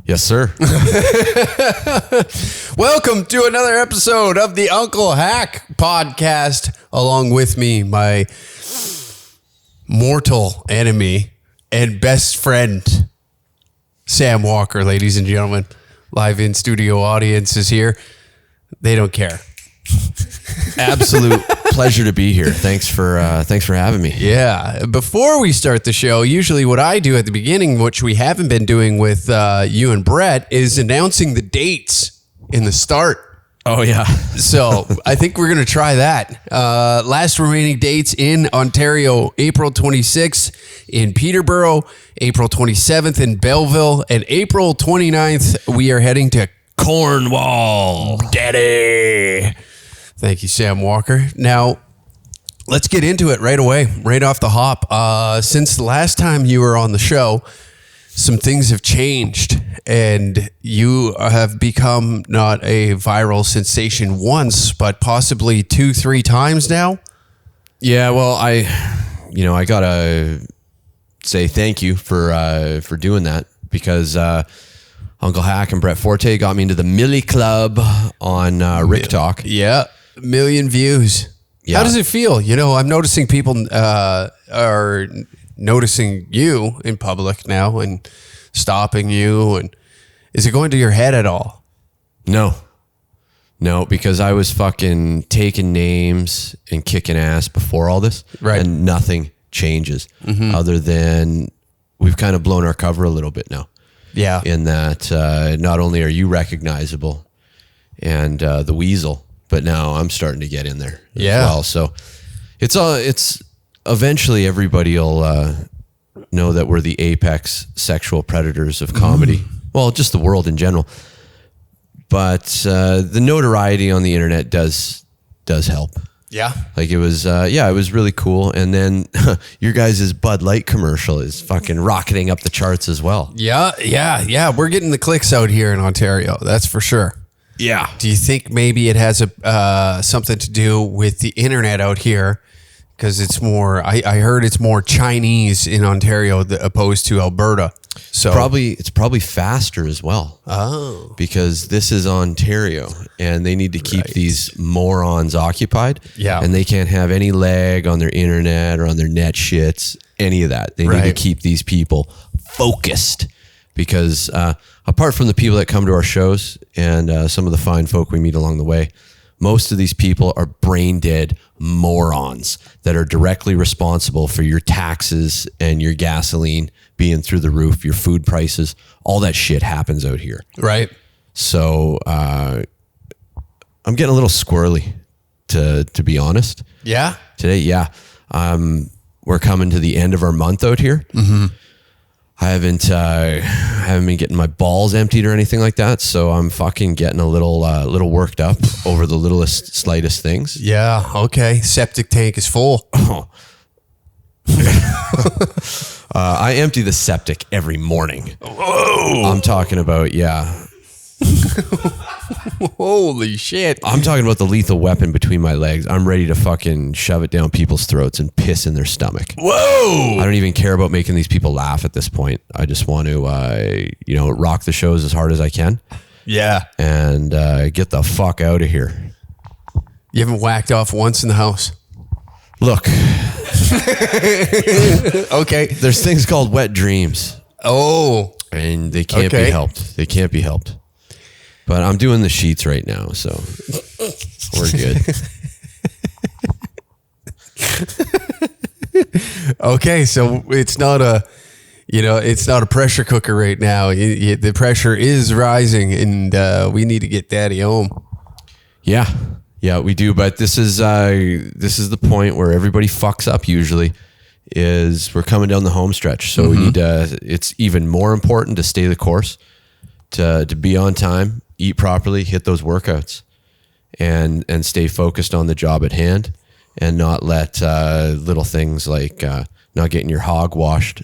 Yes, sir. Welcome to another episode of the Unclehack podcast. Along with me, my mortal enemy and best friend, Sam Walker, ladies and gentlemen. Live in studio audience is here. They don't care. Absolute pleasure to be here. Thanks for having me. Yeah. Before we start the show, usually what I do at the beginning, which we haven't been doing with you and Brett, is announcing the dates in the start. Oh, yeah. So I think we're going to try that. Last remaining dates in Ontario, April 26th in Peterborough, April 27th in Belleville, and April 29th, we are heading to Cornwall. Daddy. Thank you, Sam Walker. Now, let's get into it right away, right off the hop. Since the last time you were on the show, some things have changed, and you have become not a viral sensation once, but possibly 2-3 times now. Yeah, well, I gotta say thank you for doing that, because Uncle Hack and Brett Forte got me into the Millie Club on Rick Talk. Yeah, 1 million views. Yeah. How does it feel? You know, I'm noticing people are noticing you in public now and stopping you. And is it going to your head at all? No, because I was fucking taking names and kicking ass before all this. Right. And nothing changes other than we've kind of blown our cover a little bit now. Yeah. In that not only are you recognizable and the Weasel, but now I'm starting to get in there as well. So it's eventually everybody will know that we're the apex sexual predators of comedy. Well, just the world in general. But the notoriety on the internet does help. Yeah. Like it was really cool. And then your guys' Bud Light commercial is fucking rocketing up the charts as well. Yeah. We're getting the clicks out here in Ontario. That's for sure. Yeah. Do you think maybe it has something to do with the internet out here? Because it's more, I heard it's more Chinese in Ontario opposed to Alberta. So it's probably faster as well. Oh. Because this is Ontario and they need to keep these morons occupied. Yeah. And they can't have any lag on their internet or on their net shits, any of that. They need to keep these people focused. Because apart from the people that come to our shows and some of the fine folk we meet along the way, most of these people are brain dead morons that are directly responsible for your taxes and your gasoline being through the roof, your food prices, all that shit happens out here. Right. So I'm getting a little squirrely, to be honest. Yeah. Today, yeah. We're coming to the end of our month out here. Mm-hmm. I haven't been getting my balls emptied or anything like that, so I'm fucking getting a little worked up over the littlest, slightest things. Yeah, okay. Septic tank is full. Oh. I empty the septic every morning. Whoa. I'm talking about, yeah. Holy shit. I'm talking about the lethal weapon between my legs. I'm ready to fucking shove it down people's throats and piss in their stomach. Whoa. I don't even care about making these people laugh at this point. I just want to, rock the shows as hard as I can. Yeah. And get the fuck out of here. You haven't whacked off once in the house? Look. Okay. There's things called wet dreams. Oh. And they can't be helped. They can't be helped. But I'm doing the sheets right now, so we're good. Okay, so it's not a pressure cooker right now. The pressure is rising, and we need to get Daddy home. Yeah, we do. But this is the point where everybody fucks up. Usually, is we're coming down the home stretch, so we need to. It's even more important to stay the course, to be on time, eat properly, hit those workouts, and stay focused on the job at hand, and not let little things like not getting your hog washed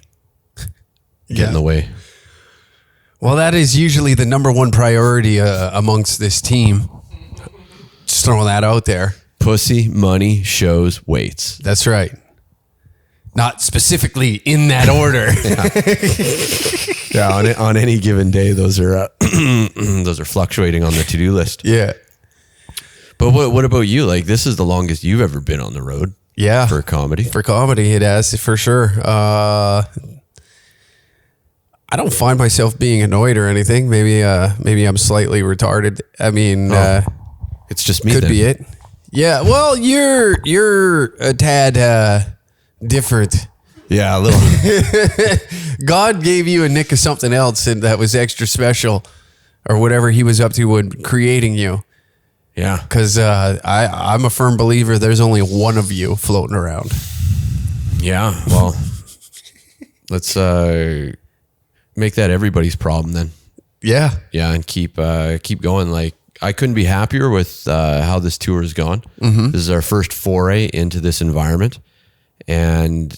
get in the way. Well, that is usually the number one priority amongst this team. Just throwing that out there. Pussy, money, shows, weights. That's right. not specifically in that order. Yeah, on any given day, those are those are fluctuating on the to-do list. Yeah. But what about you? Like, this is the longest you've ever been on the road. Yeah. For comedy. For comedy, it has, for sure. I don't find myself being annoyed or anything. Maybe I'm slightly retarded. I mean, it's just me. Could be it. Yeah. Well, you're a tad different. Yeah, a little. God gave you a nick of something else, and that was extra special, or whatever he was up to when creating you. Yeah. Because I'm a firm believer there's only one of you floating around. Yeah. Well, let's make that everybody's problem then. Yeah. Yeah, and keep going. Like, I couldn't be happier with how this tour has gone. Mm-hmm. This is our first foray into this environment. And,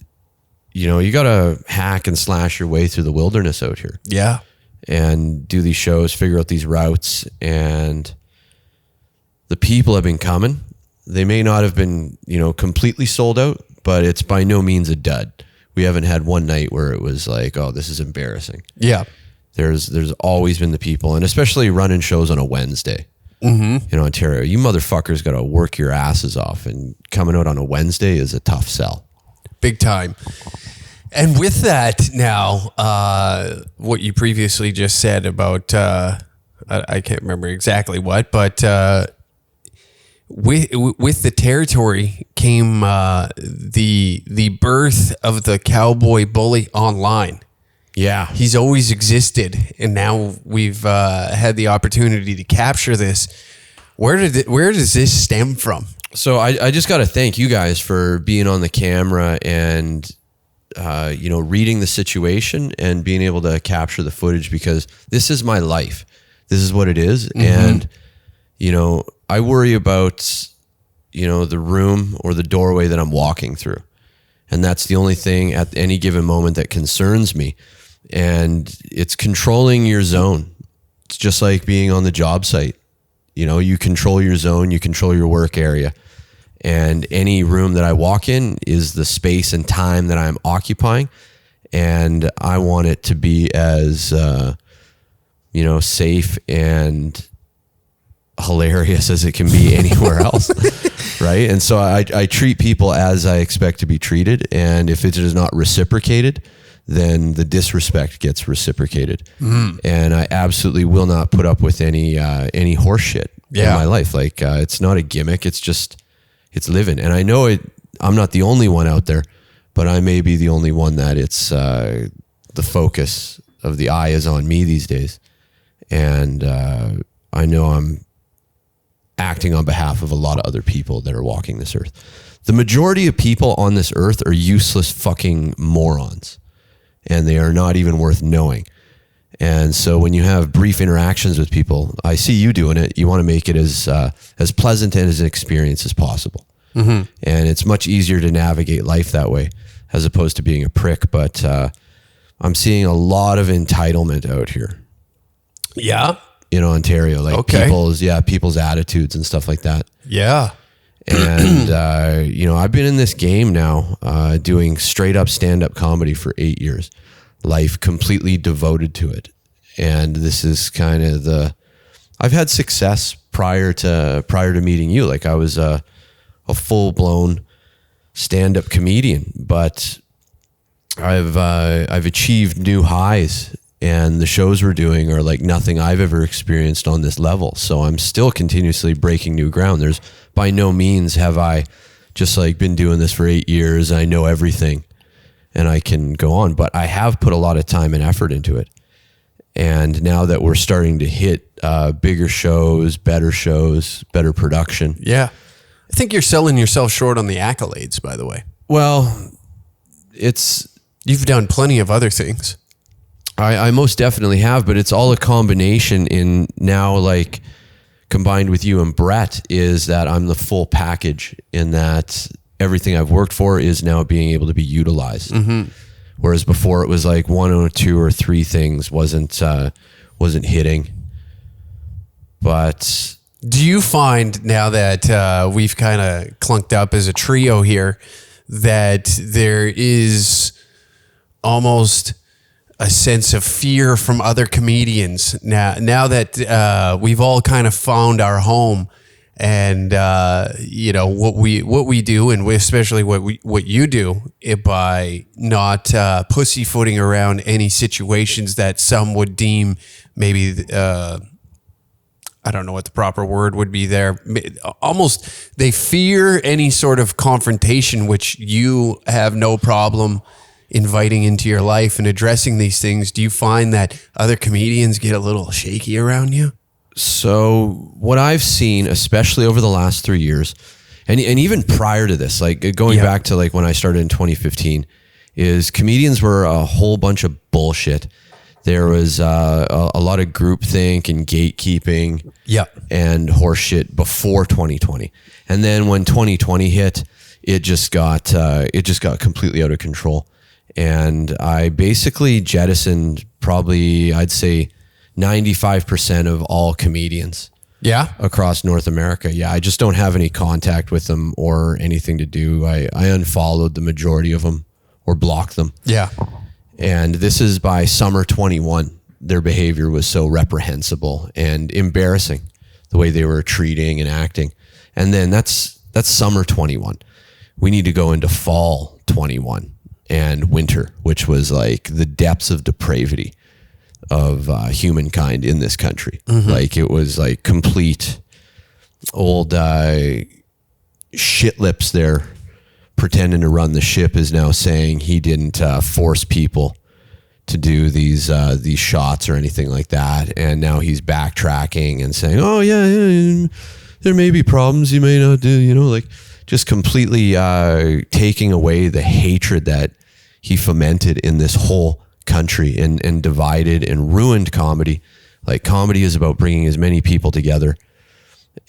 you know, you got to hack and slash your way through the wilderness out here. Yeah. And do these shows, figure out these routes. And the people have been coming. They may not have been, you know, completely sold out, but it's by no means a dud. We haven't had one night where it was like, oh, this is embarrassing. Yeah. There's always been the people, and especially running shows on a Wednesday in Ontario. You motherfuckers got to work your asses off, and coming out on a Wednesday is a tough sell. Big time. And with that now, what you previously just said about, I can't remember exactly what, but with the territory came the birth of the Cowboy Bully online. Yeah. He's always existed, and now we've had the opportunity to capture this. Where does this stem from? So I just got to thank you guys for being on the camera and, you know, reading the situation and being able to capture the footage, because this is my life. This is what it is. Mm-hmm. And, you know, I worry about, you know, the room or the doorway that I'm walking through. And that's the only thing at any given moment that concerns me. And it's controlling your zone. It's just like being on the job site. You know, you control your zone, you control your work area. And any room that I walk in is the space and time that I'm occupying. And I want it to be as, you know, safe and hilarious as it can be anywhere else. Right. And so I treat people as I expect to be treated. And if it is not reciprocated, then the disrespect gets reciprocated. And I absolutely will not put up with any horse shit in my life. Like, it's not a gimmick. It's just, it's living. And I know I'm not the only one out there, but I may be the only one that it's, the focus of the eye is on me these days. And, I know I'm acting on behalf of a lot of other people that are walking this earth. The majority of people on this earth are useless fucking morons, and they are not even worth knowing. And so when you have brief interactions with people, I see you doing it. You want to make it as pleasant and as an experience as possible. Mm-hmm. And it's much easier to navigate life that way as opposed to being a prick. But I'm seeing a lot of entitlement out here. Yeah. In Ontario, like people's attitudes and stuff like that. Yeah. And, you know, I've been in this game now, doing straight up stand-up comedy for 8 years, life completely devoted to it. And this is kind of I've had success prior to meeting you. Like, I was a full-blown stand-up comedian, but I've achieved new highs. And the shows we're doing are like nothing I've ever experienced on this level. So I'm still continuously breaking new ground. There's by no means have I just like been doing this for 8 years. I know everything and I can go on, but I have put a lot of time and effort into it. And now that we're starting to hit bigger shows, better production. Yeah. I think you're selling yourself short on the accolades, by the way. Well, you've done plenty of other things. I most definitely have, but it's all a combination in now, like, combined with you and Brett, is that I'm the full package in that everything I've worked for is now being able to be utilized. Mm-hmm. Whereas before it was like one or two or three things wasn't hitting. But do you find now that we've kind of clunked up as a trio here that there is almost a sense of fear from other comedians now that we've all kind of found our home, and what we do, and especially what you do, by not pussyfooting around any situations that some would deem maybe I don't know what the proper word would be there. Almost they fear any sort of confrontation, which you have no problem inviting into your life and addressing these things. Do you find that other comedians get a little shaky around you? So what I've seen, especially over the last 3 years, and even prior to this, like going back to like when I started in 2015, is comedians were a whole bunch of bullshit. There was a lot of groupthink and gatekeeping and horseshit before 2020. And then when 2020 hit, it just got completely out of control. And I basically jettisoned probably, I'd say, 95% of all comedians across North America. Yeah, I just don't have any contact with them or anything to do. I unfollowed the majority of them or blocked them. Yeah. And this is by summer 21. Their behavior was so reprehensible and embarrassing, the way they were treating and acting. And then that's summer 21. We need to go into fall 21 and winter, which was like the depths of depravity of humankind in this country. Mm-hmm. Like it was like complete old shit lips there pretending to run the ship is now saying he didn't force people to do these shots or anything like that. And now he's backtracking and saying, oh yeah, there may be problems you may not do, like just completely taking away the hatred that he fomented in this whole country and divided and ruined comedy. Like comedy is about bringing as many people together,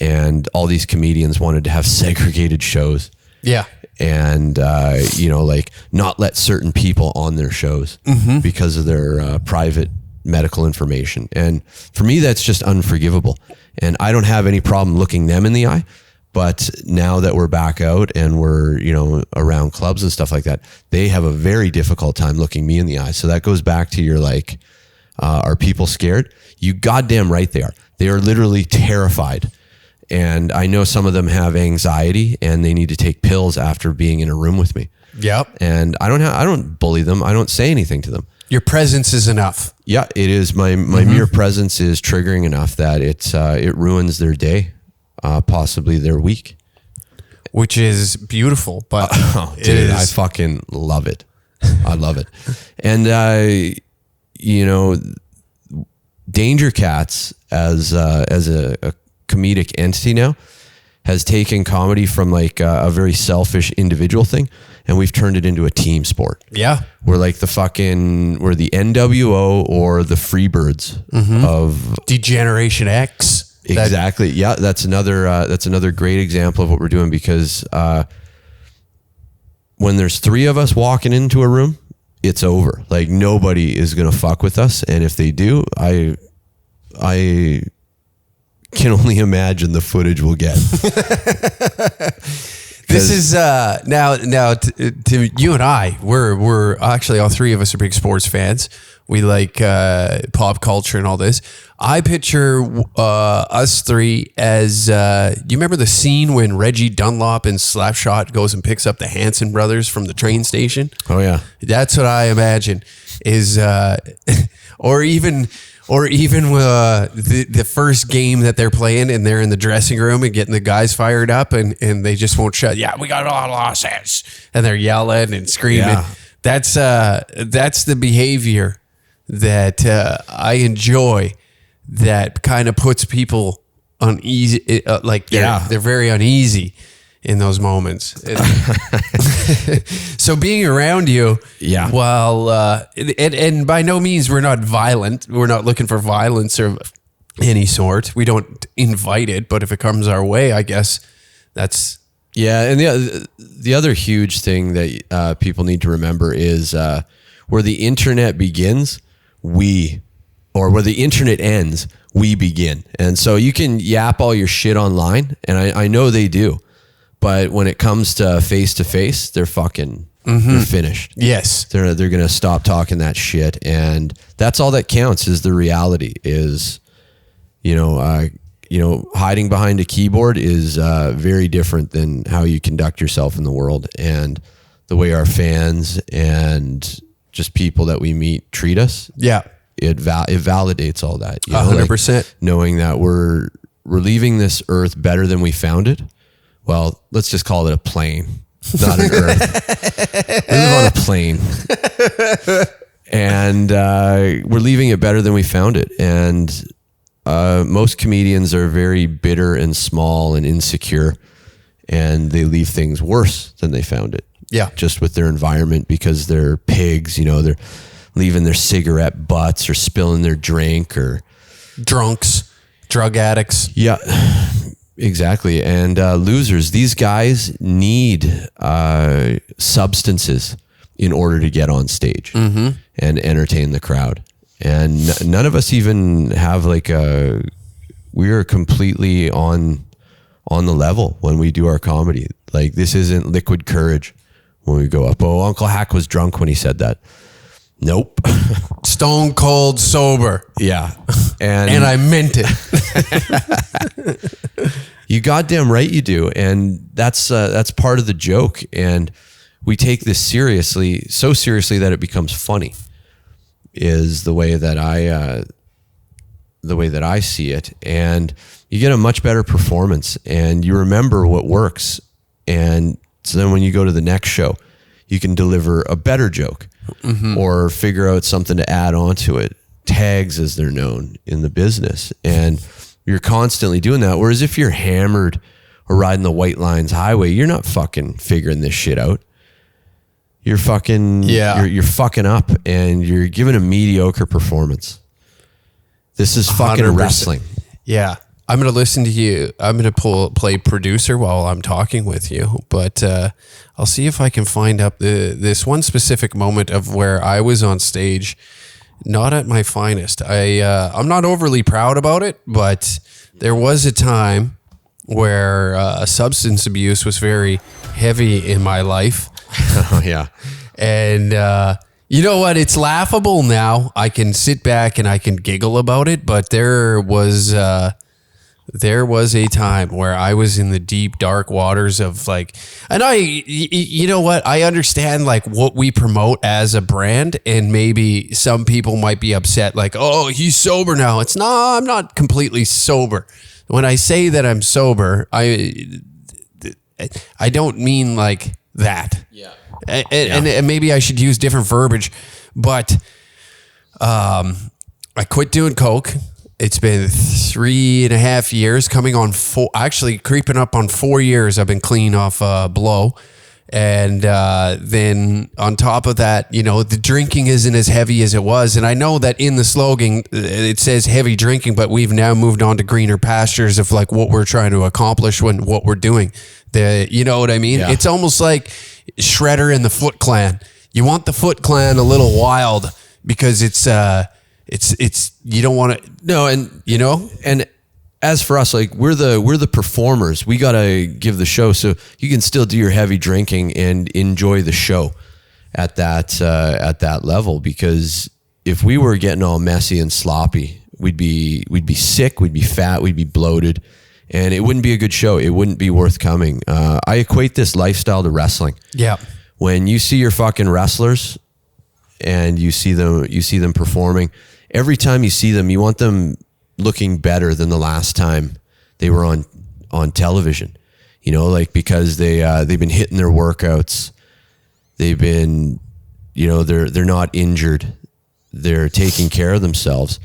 and all these comedians wanted to have segregated shows. Yeah. And, like not let certain people on their shows because of their private medical information. And for me, that's just unforgivable. And I don't have any problem looking them in the eye. But now that we're back out and we're, around clubs and stuff like that, they have a very difficult time looking me in the eye. So that goes back to your like, are people scared? You goddamn right they are. They are literally terrified. And I know some of them have anxiety and they need to take pills after being in a room with me. Yep. And I don't bully them. I don't say anything to them. Your presence is enough. Yeah, it is. My mere presence is triggering enough that it ruins their day. Possibly their week, which is beautiful, but I fucking love it. I love it. And, Danger Cats as a comedic entity now has taken comedy from like a very selfish individual thing, and we've turned it into a team sport. Yeah. We're like we're the NWO or the Freebirds of Degeneration X. Exactly. Yeah, that's another great example of what we're doing, because when there's three of us walking into a room, it's over. Like nobody is gonna fuck with us, and if they do, I can only imagine the footage we'll get. This is now to you and I. We're actually all three of us are big sports fans. We like pop culture and all this. I picture us three as you remember the scene when Reggie Dunlop in Slapshot goes and picks up the Hanson brothers from the train station? Oh yeah, that's what I imagine. Is or even the first game that they're playing and they're in the dressing room and getting the guys fired up and they just won't shut. Yeah, we got all losses, and they're yelling and screaming. Yeah. That's the behavior that I enjoy. That kind of puts people uneasy, like they're very uneasy in those moments. So being around you, while and by no means we're not violent. We're not looking for violence of any sort. We don't invite it, but if it comes our way, I guess that's. Yeah, and the other huge thing that people need to remember is where the internet begins, or where the internet ends, we begin. And so you can yap all your shit online, and I know they do, But when it comes to face, they're fucking, they're finished. Yes. They're going to stop talking that shit. And that's all that counts is the reality is, hiding behind a keyboard is very different than how you conduct yourself in the world. And the way our fans and just people that we meet treat us. Yeah. It validates all that. 100%. Like knowing that we're leaving this earth better than we found it. Well, let's just call it a plane, not an earth. We live on a plane. And we're leaving it better than we found it. And most comedians are very bitter and small and insecure, and they leave things worse than they found it. Yeah. Just with their environment, because they're pigs, they're leaving their cigarette butts or spilling their drink, or drunks, drug addicts. Yeah, exactly. And losers, these guys need substances in order to get on stage and entertain the crowd. And none of us even have we are completely on the level when we do our comedy. Like, this isn't liquid courage when we go up. Oh, Uncle Hack was drunk when he said that. Nope. Stone cold sober. Yeah. And I meant it. You goddamn right you do. And that's part of the joke. And we take this seriously, so seriously that it becomes funny, is the way that I see it. And you get a much better performance, and you remember what works. And so then when you go to the next show, you can deliver a better joke or figure out something to add on to it. Tags, as they're known in the business. And you're constantly doing that. Whereas if you're hammered or riding the White Lines Highway, you're not fucking figuring this shit out. You're fucking, you're fucking up, and you're giving a mediocre performance. This is fucking 100%. Wrestling. Yeah. I'm going to listen to you. I'm going to play producer while I'm talking with you, but I'll see if I can find up this one specific moment of where I was on stage, not at my finest. I'm not overly proud about it, but there was a time where substance abuse was very heavy in my life. Oh, yeah. And you know what? It's laughable now. I can sit back and I can giggle about it, but there was a time where I was in the deep, dark waters of and you know what? I understand what we promote as a brand, and maybe some people might be upset, oh, he's sober now. I'm not completely sober. When I say that I'm sober, I don't mean that. Yeah. And maybe I should use different verbiage, but I quit doing coke. It's been 3.5 years, coming on creeping up on 4 years. I've been clean off blow. And then on top of that, the drinking isn't as heavy as it was. And I know that in the slogan, it says heavy drinking, but we've now moved on to greener pastures of what we're trying to accomplish when what we're doing. You know what I mean? Yeah. It's almost like Shredder and the Foot Clan. You want the Foot Clan a little wild because it's you don't want to. No, and as for us, we're the performers. We gotta give the show, so you can still do your heavy drinking and enjoy the show at that level. Because if we were getting all messy and sloppy, we'd be sick, we'd be fat, we'd be bloated, and it wouldn't be a good show. It wouldn't be worth coming. I equate this lifestyle to wrestling. Yeah. When you see your fucking wrestlers and you see them performing, every time you see them, you want them looking better than the last time they were on television, because they've been hitting their workouts. They've been, they're not injured. They're taking care of themselves.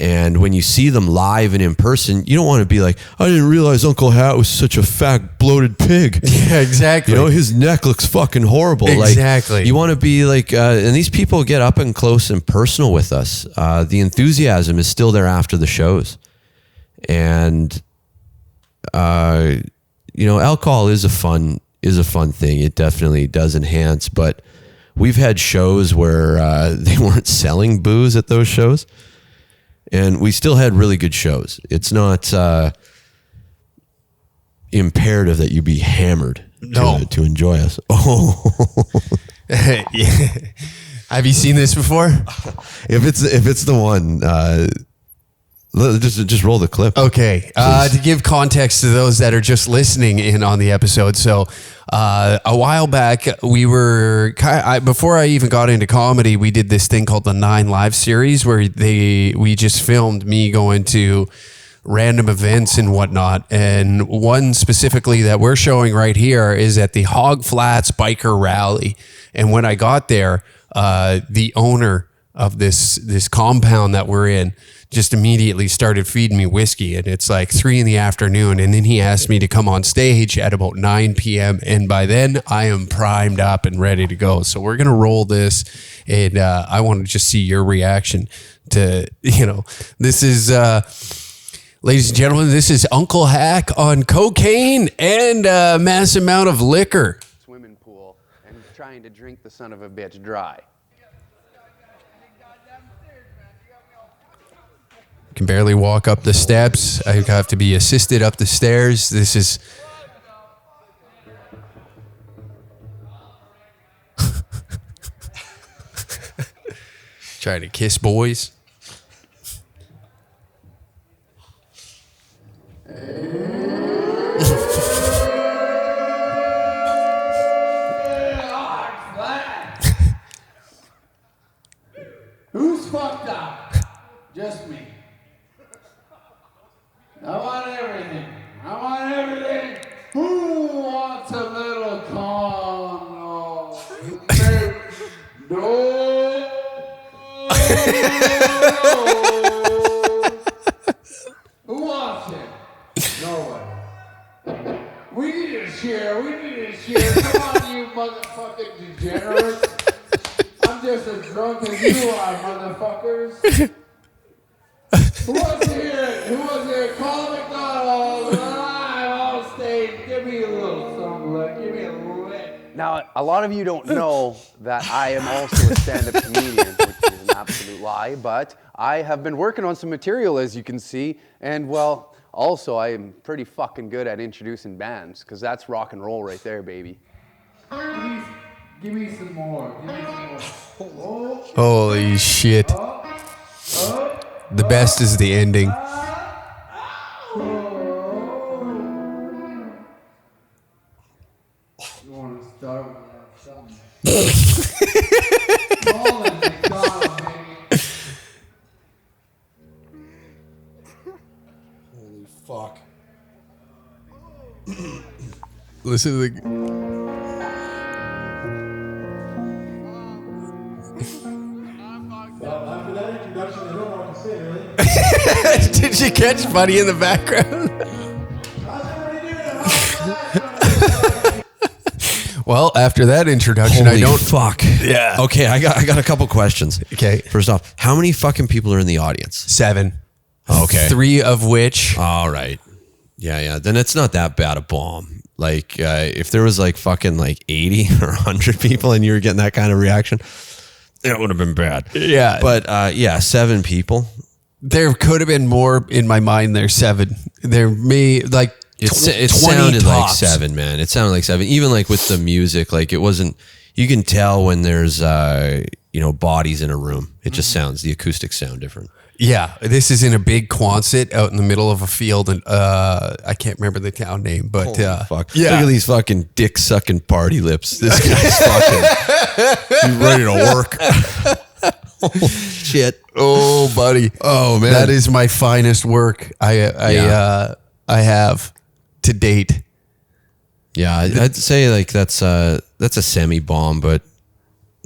And when you see them live and in person, you don't want to be like, I didn't realize Uncle Hat was such a fat, bloated pig. Yeah, exactly. His neck looks fucking horrible. Exactly. You want to be and these people get up and close and personal with us. The enthusiasm is still there after the shows. And, alcohol is a fun thing. It definitely does enhance, but we've had shows where they weren't selling booze at those shows. And we still had really good shows. It's not, imperative that you be hammered to enjoy us. Oh, yeah. Have you seen this before? If it's the one, just roll the clip. Okay. To give context to those that are just listening in on the episode. So a while back, we were before I even got into comedy, we did this thing called the 9 Live series where we just filmed me going to random events and whatnot. And one specifically that we're showing right here is at the Hog Flats Biker Rally. And when I got there, the owner of this compound that we're in just immediately started feeding me whiskey, and it's like 3 p.m, and then he asked me to come on stage at about 9 p.m, and by then I am primed up and ready to go. So we're gonna roll this, and I want to just see your reaction to, this is ladies and gentlemen, this is Uncle Hack on cocaine and a mass amount of liquor. Swimming pool and trying to drink the son of a bitch dry. Can barely walk up the steps. I have to be assisted up the stairs. This is trying to kiss boys. Who's fucked up? Just me. I want everything. I want everything. Who wants a little condo? No. Who wants it? No one. We need a share. We need a share. Come on, you motherfucking degenerates. I'm just as drunk as you are, motherfuckers. Who wants to hear it? Who wants to hear it? Call McDonald's live on stage. Give me a little something. Give me a lick. Now, a lot of you don't know that I am also a stand-up comedian, which is an absolute lie, but I have been working on some material, as you can see, and well, also I am pretty fucking good at introducing bands, because that's rock and roll right there, baby. Give me some more. Give me some more. Holy shit. The best is the ending. You want to start with something? Call it McDonald's, baby. Holy fuck. Listen to the... After that introduction, I don't know what to say, really. Did you catch Buddy in the background? Well, after that introduction, Holy I don't... fuck. Yeah. Okay, I got a couple questions. Okay. First off, how many fucking people are in the audience? 7. Okay. 3 of which... All right. Yeah. Then it's not that bad a bomb. Like, if there was like fucking like 80 or 100 people and you were getting that kind of reaction, it would have been bad. Yeah. But 7 people. There could have been more in my mind. There's 7. There may like It 20 sounded like tops. 7, man. It sounded like 7. Even like with the music, like it wasn't. You can tell when there's bodies in a room. It just sounds. The acoustics sound different. Yeah, this is in a big Quonset out in the middle of a field, and I can't remember the town name, but Fuck. yeah. Look at these fucking dick sucking party lips. This guy's fucking. He's ready to work. Holy shit. Oh, buddy. Oh, man. That is my finest work I have to date. Yeah, I'd say like that's a semi bomb, but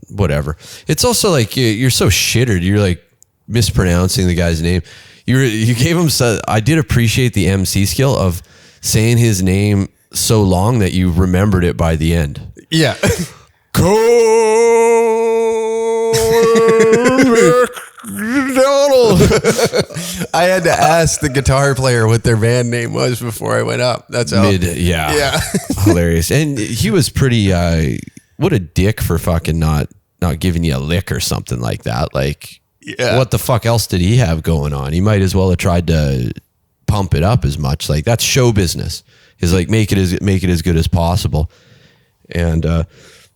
whatever. It's also like you're so shittered. You're like mispronouncing the guy's name. You gave him. I did appreciate the MC skill of saying his name so long that you remembered it by the end. Yeah. I had to ask the guitar player what their band name was before I went up. That's all. Yeah. Hilarious. And he was pretty, what a dick for fucking not giving you a lick or something like that. Like, what the fuck else did he have going on? He might as well have tried to pump it up as much. Like, that's show business. is like make it as good as possible. And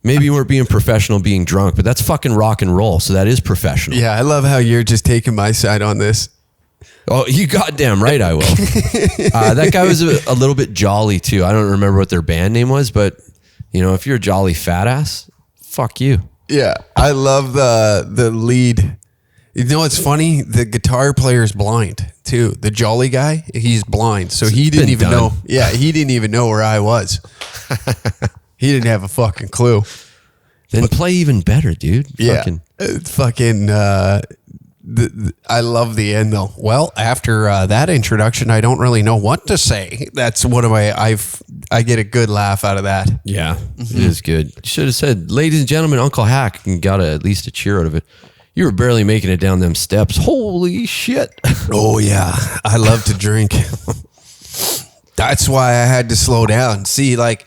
maybe you weren't being professional being drunk, but that's fucking rock and roll. So that is professional. Yeah, I love how you're just taking my side on this. Oh, you goddamn right I will. That guy was a little bit jolly too. I don't remember what their band name was, but you know, if you're a jolly fat ass, fuck you. Yeah, I love the lead. You know what's funny? The guitar player's blind too. The jolly guy, he's blind, so he didn't even know. Yeah, he didn't even know where I was. He didn't have a fucking clue. Then play even better, dude. Yeah, I love the end though. Well, after that introduction, I don't really know what to say. That's one of my I get a good laugh out of that. Yeah, it is good. You should have said, "Ladies and gentlemen, Uncle Hack," and got at least a cheer out of it. You were barely making it down them steps. Holy shit! Oh yeah, I love to drink. That's why I had to slow down. See, like,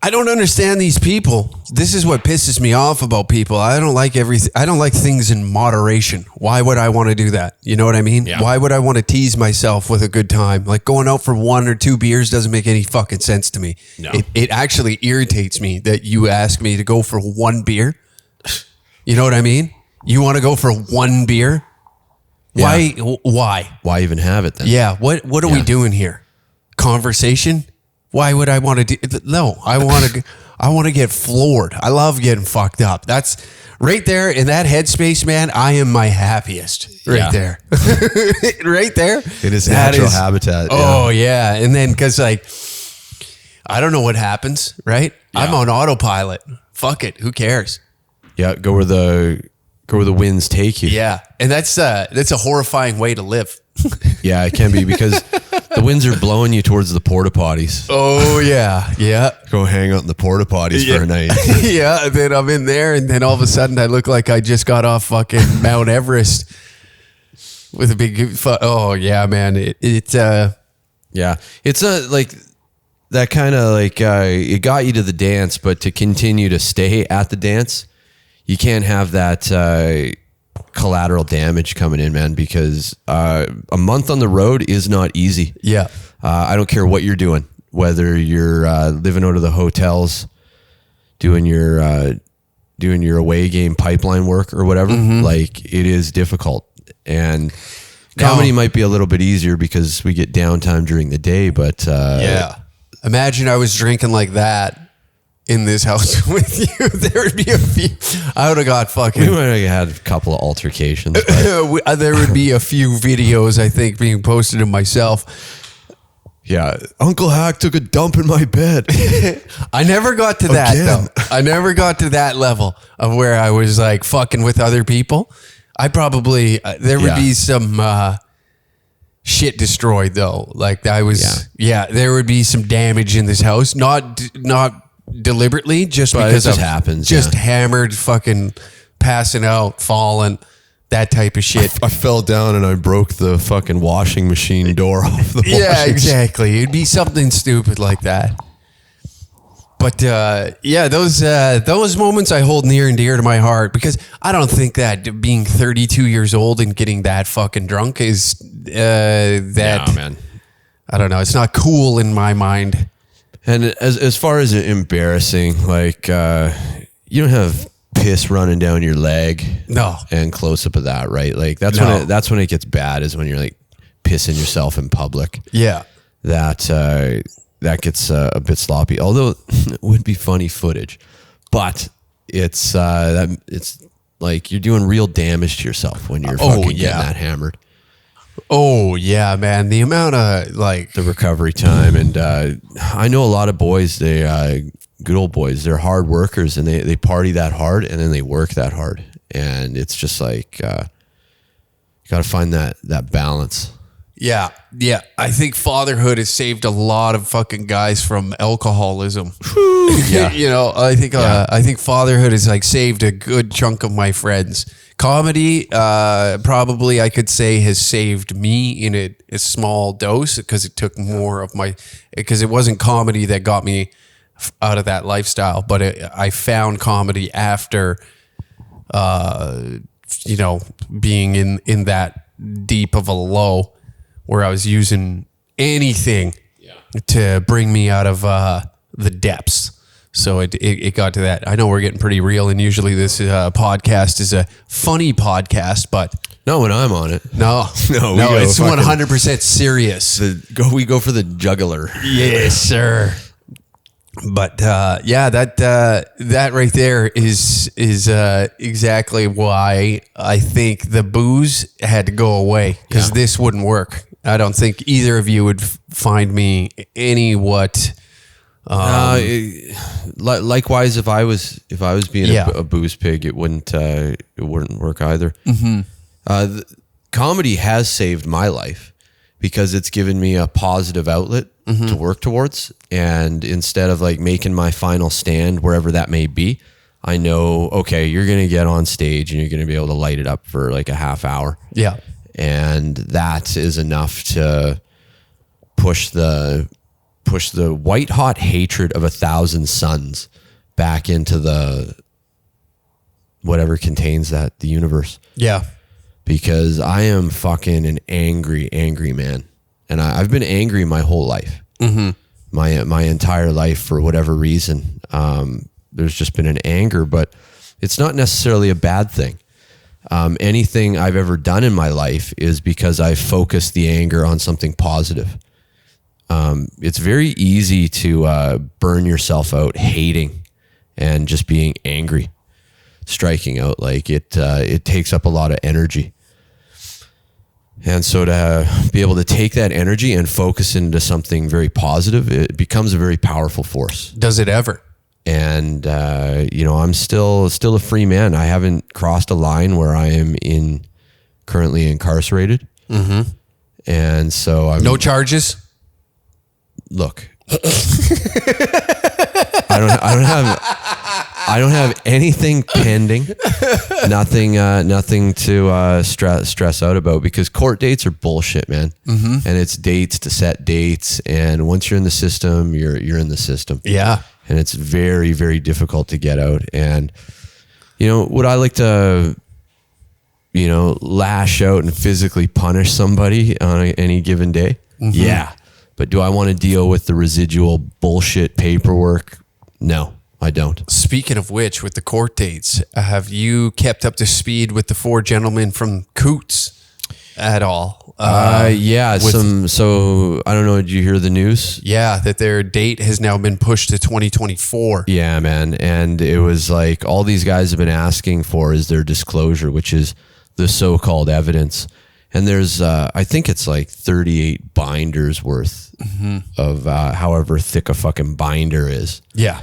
I don't understand these people. This is what pisses me off about people. I don't like everything. I don't like things in moderation. Why would I want to do that? You know what I mean? Yeah. Why would I want to tease myself with a good time? Like going out for 1 or 2 beers doesn't make any fucking sense to me. No. It actually irritates me that you ask me to go for 1 beer. You know what I mean? You want to go for 1 beer? Yeah. Why? Why even have it then? Yeah. What are we doing here? Conversation? Why would I want to do? No, I want to get floored. I love getting fucked up. That's right there in that headspace, man. I am my happiest right there. Right there. It is natural habitat. Oh yeah. And then cause like, I don't know what happens, right? Yeah. I'm on autopilot. Fuck it. Who cares? Yeah. Go where the winds take you. Yeah. And that's a horrifying way to live. Yeah, it can be because the winds are blowing you towards the porta potties. Oh yeah, yeah. Go hang out in the porta potties for a night. Yeah, and then I'm in there, and then all of a sudden I look like I just got off fucking Mount Everest with a big. Oh yeah, man. Yeah, it's like that kind of like it got you to the dance, but to continue to stay at the dance, you can't have that. Collateral damage coming in, man, because a month on the road is not easy. Yeah. I don't care what you're doing, whether you're living out of the hotels, doing your away game pipeline work or whatever. Like it is difficult, and comedy might be a little bit easier because we get downtime during the day. But yeah, imagine I was drinking like that in this house with you. There would be a few. I would have got fucking. We might have had a couple of altercations. There would be a few videos, I think, being posted of myself. Yeah, Uncle Hack took a dump in my bed. I never got to that though. I never got to that level of where I was like fucking with other people. I probably there would be some shit destroyed though. Like I was. Yeah, there would be some damage in this house. Not deliberately, just but because it happens. Just hammered, fucking passing out, falling, that type of shit. I fell down and I broke the fucking washing machine door off the washing Yeah, exactly. It'd be something stupid like that. But yeah, those moments I hold near and dear to my heart because I don't think that being 32 years old and getting that fucking drunk is that. No, man. I don't know. It's not cool in my mind. And as far as embarrassing, like you don't have piss running down your leg, no, and close up of that, right? Like that's when it gets bad is when you're like pissing yourself in public. Yeah, that gets a bit sloppy. Although it would be funny footage, but it's like you're doing real damage to yourself when you're fucking getting that hammered. Oh yeah, man. The amount of like the recovery time. And I know a lot of boys, they good old boys, they're hard workers and they party that hard and then they work that hard. And it's just like, you got to find that balance. Yeah. Yeah. I think fatherhood has saved a lot of fucking guys from alcoholism. Yeah. You know, I think fatherhood has like saved a good chunk of my friends. Comedy, probably I could say has saved me in a small dose because it took more of because it wasn't comedy that got me out of that lifestyle, but I found comedy after, being in that deep of a low where I was using anything to bring me out of the depths. So it got to that. I know we're getting pretty real, and usually this podcast is a funny podcast, but no, when I'm on it, no, it's 100% serious. We go for the jugular. Yes, sir. But that right there is exactly why I think the booze had to go away, because this wouldn't work. I don't think either of you would find me likewise, if I was being a booze pig, it wouldn't work either. Comedy has saved my life because it's given me a positive outlet to work towards, and instead of like making my final stand wherever that may be, I know, okay, you're gonna get on stage and you're gonna be able to light it up for like a half hour. Yeah, and that is enough to push the white hot hatred of 1,000 suns back into the whatever contains that, the universe. Yeah. Because I am fucking an angry man. And I've been angry my whole life. My entire life for whatever reason. There's just been an anger, but it's not necessarily a bad thing. Anything I've ever done in my life is because I focused the anger on something positive. It's very easy to burn yourself out hating and just being angry, striking out. Like it takes up a lot of energy. And so to be able to take that energy and focus into something very positive, it becomes a very powerful force. Does it ever? And, I'm still a free man. I haven't crossed a line where I am currently incarcerated. And so no charges. Look, I don't have anything pending, nothing to stress out about, because court dates are bullshit, man. And it's dates to set dates, and once you're in the system, you're in the system. Yeah, and it's very, very difficult to get out. And would I like to, lash out and physically punish somebody on any given day? Yeah. But do I want to deal with the residual bullshit paperwork? No, I don't. Speaking of which, with the court dates, have you kept up to speed with the 4 gentlemen from Coots at all? So I don't know. Did you hear the news? Yeah, that their date has now been pushed to 2024. Yeah, man. And it was like all these guys have been asking for is their disclosure, which is the so-called evidence. And there's, I think it's like 38 binders worth of however thick a fucking binder is. Yeah.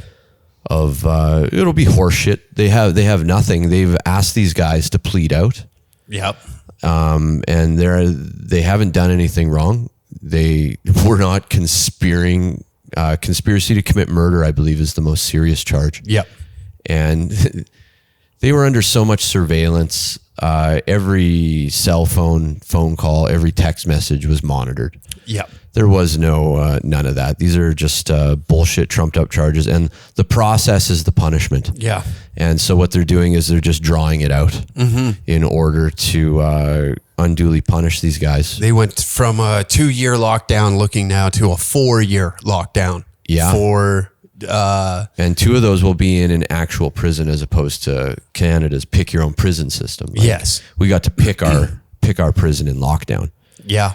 Of it'll be horseshit. They have nothing. They've asked these guys to plead out. Yep. And they haven't done anything wrong. They were not conspiring. Conspiracy to commit murder, I believe, is the most serious charge. Yep. And they were under so much surveillance. Every cell phone call, every text message was monitored. Yep. There was none of that. These are just bullshit, trumped up charges, and the process is the punishment. Yeah. And so what they're doing is they're just drawing it out in order to unduly punish these guys. They went from a 2-year lockdown looking now to a 4-year lockdown. Yeah. And 2 of those will be in an actual prison as opposed to Canada's pick your own prison system. Like, yes. We got to pick our prison in lockdown. Yeah.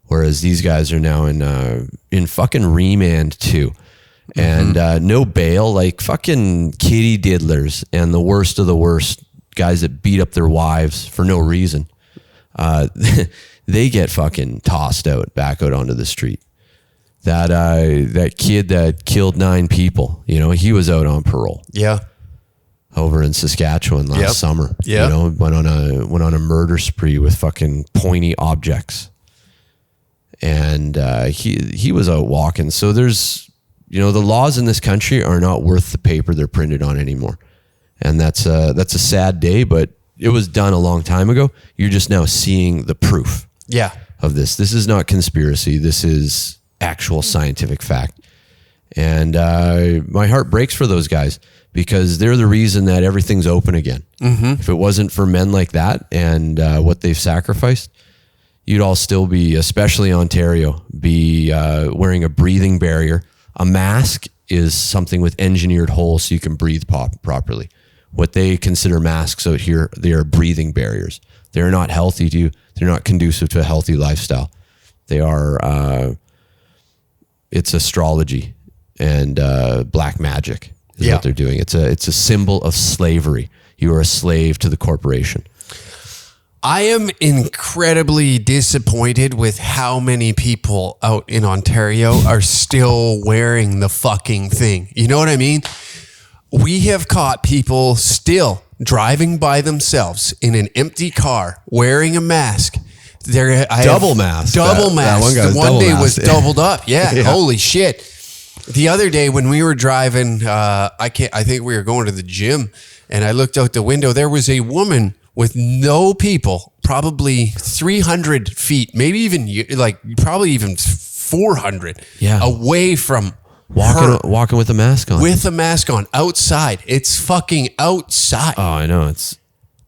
Whereas these guys are now in fucking remand too. And no bail, like fucking kitty diddlers and the worst of the worst guys that beat up their wives for no reason. They get fucking tossed back out onto the street. That kid that killed 9 people, he was out on parole. Yeah. Over in Saskatchewan last summer. Yeah. Went on a murder spree with fucking pointy objects. And he was out walking. So there's, the laws in this country are not worth the paper they're printed on anymore. And that's a sad day, but it was done a long time ago. You're just now seeing the proof of this. This is not conspiracy. This is actual scientific fact. And my heart breaks for those guys because they're the reason that everything's open again. If it wasn't for men like that and what they've sacrificed, you'd all still be, especially Ontario, be wearing a breathing barrier. A mask is something with engineered holes so you can breathe properly. What they consider masks out here, they are breathing barriers. They're not healthy to you. They're not conducive to a healthy lifestyle. They are, it's astrology and black magic is what they're doing. It's a symbol of slavery. You are a slave to the corporation. I am incredibly disappointed with how many people out in Ontario are still wearing the fucking thing. You know what I mean? We have caught people still driving by themselves in an empty car wearing a mask. Double mask. The one day was doubled up. Yeah, holy shit. The other day when we were driving, I think we were going to the gym, and I looked out the window. There was a woman with no people, probably 300 feet, maybe even probably even 400 away from walking with a mask on. With a mask on outside. It's fucking outside. Oh, I know.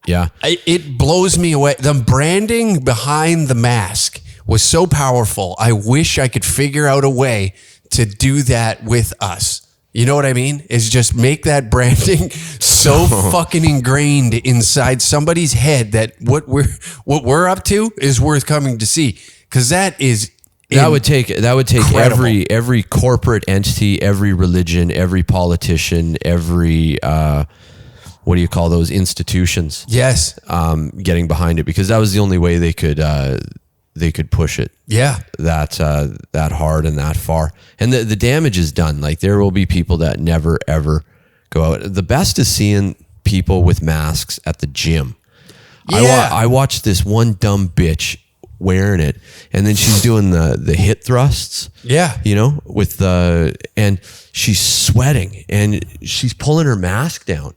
It blows me away. The branding behind the mask was so powerful. I wish I could figure out a way to do that with us. You know what I mean? Is just make that branding so fucking ingrained inside somebody's head that what we're up to is worth coming to see. Because that would take incredible. every corporate entity, every religion, every politician, every what do you call those institutions? Yes, getting behind it, because that was the only way they could push it. Yeah, that hard and that far, and the damage is done. Like, there will be people that never ever go out. The best is seeing people with masks at the gym. Yeah. I watched this one dumb bitch wearing it, and then she's doing the hip thrusts. Yeah, with and she's sweating, and she's pulling her mask down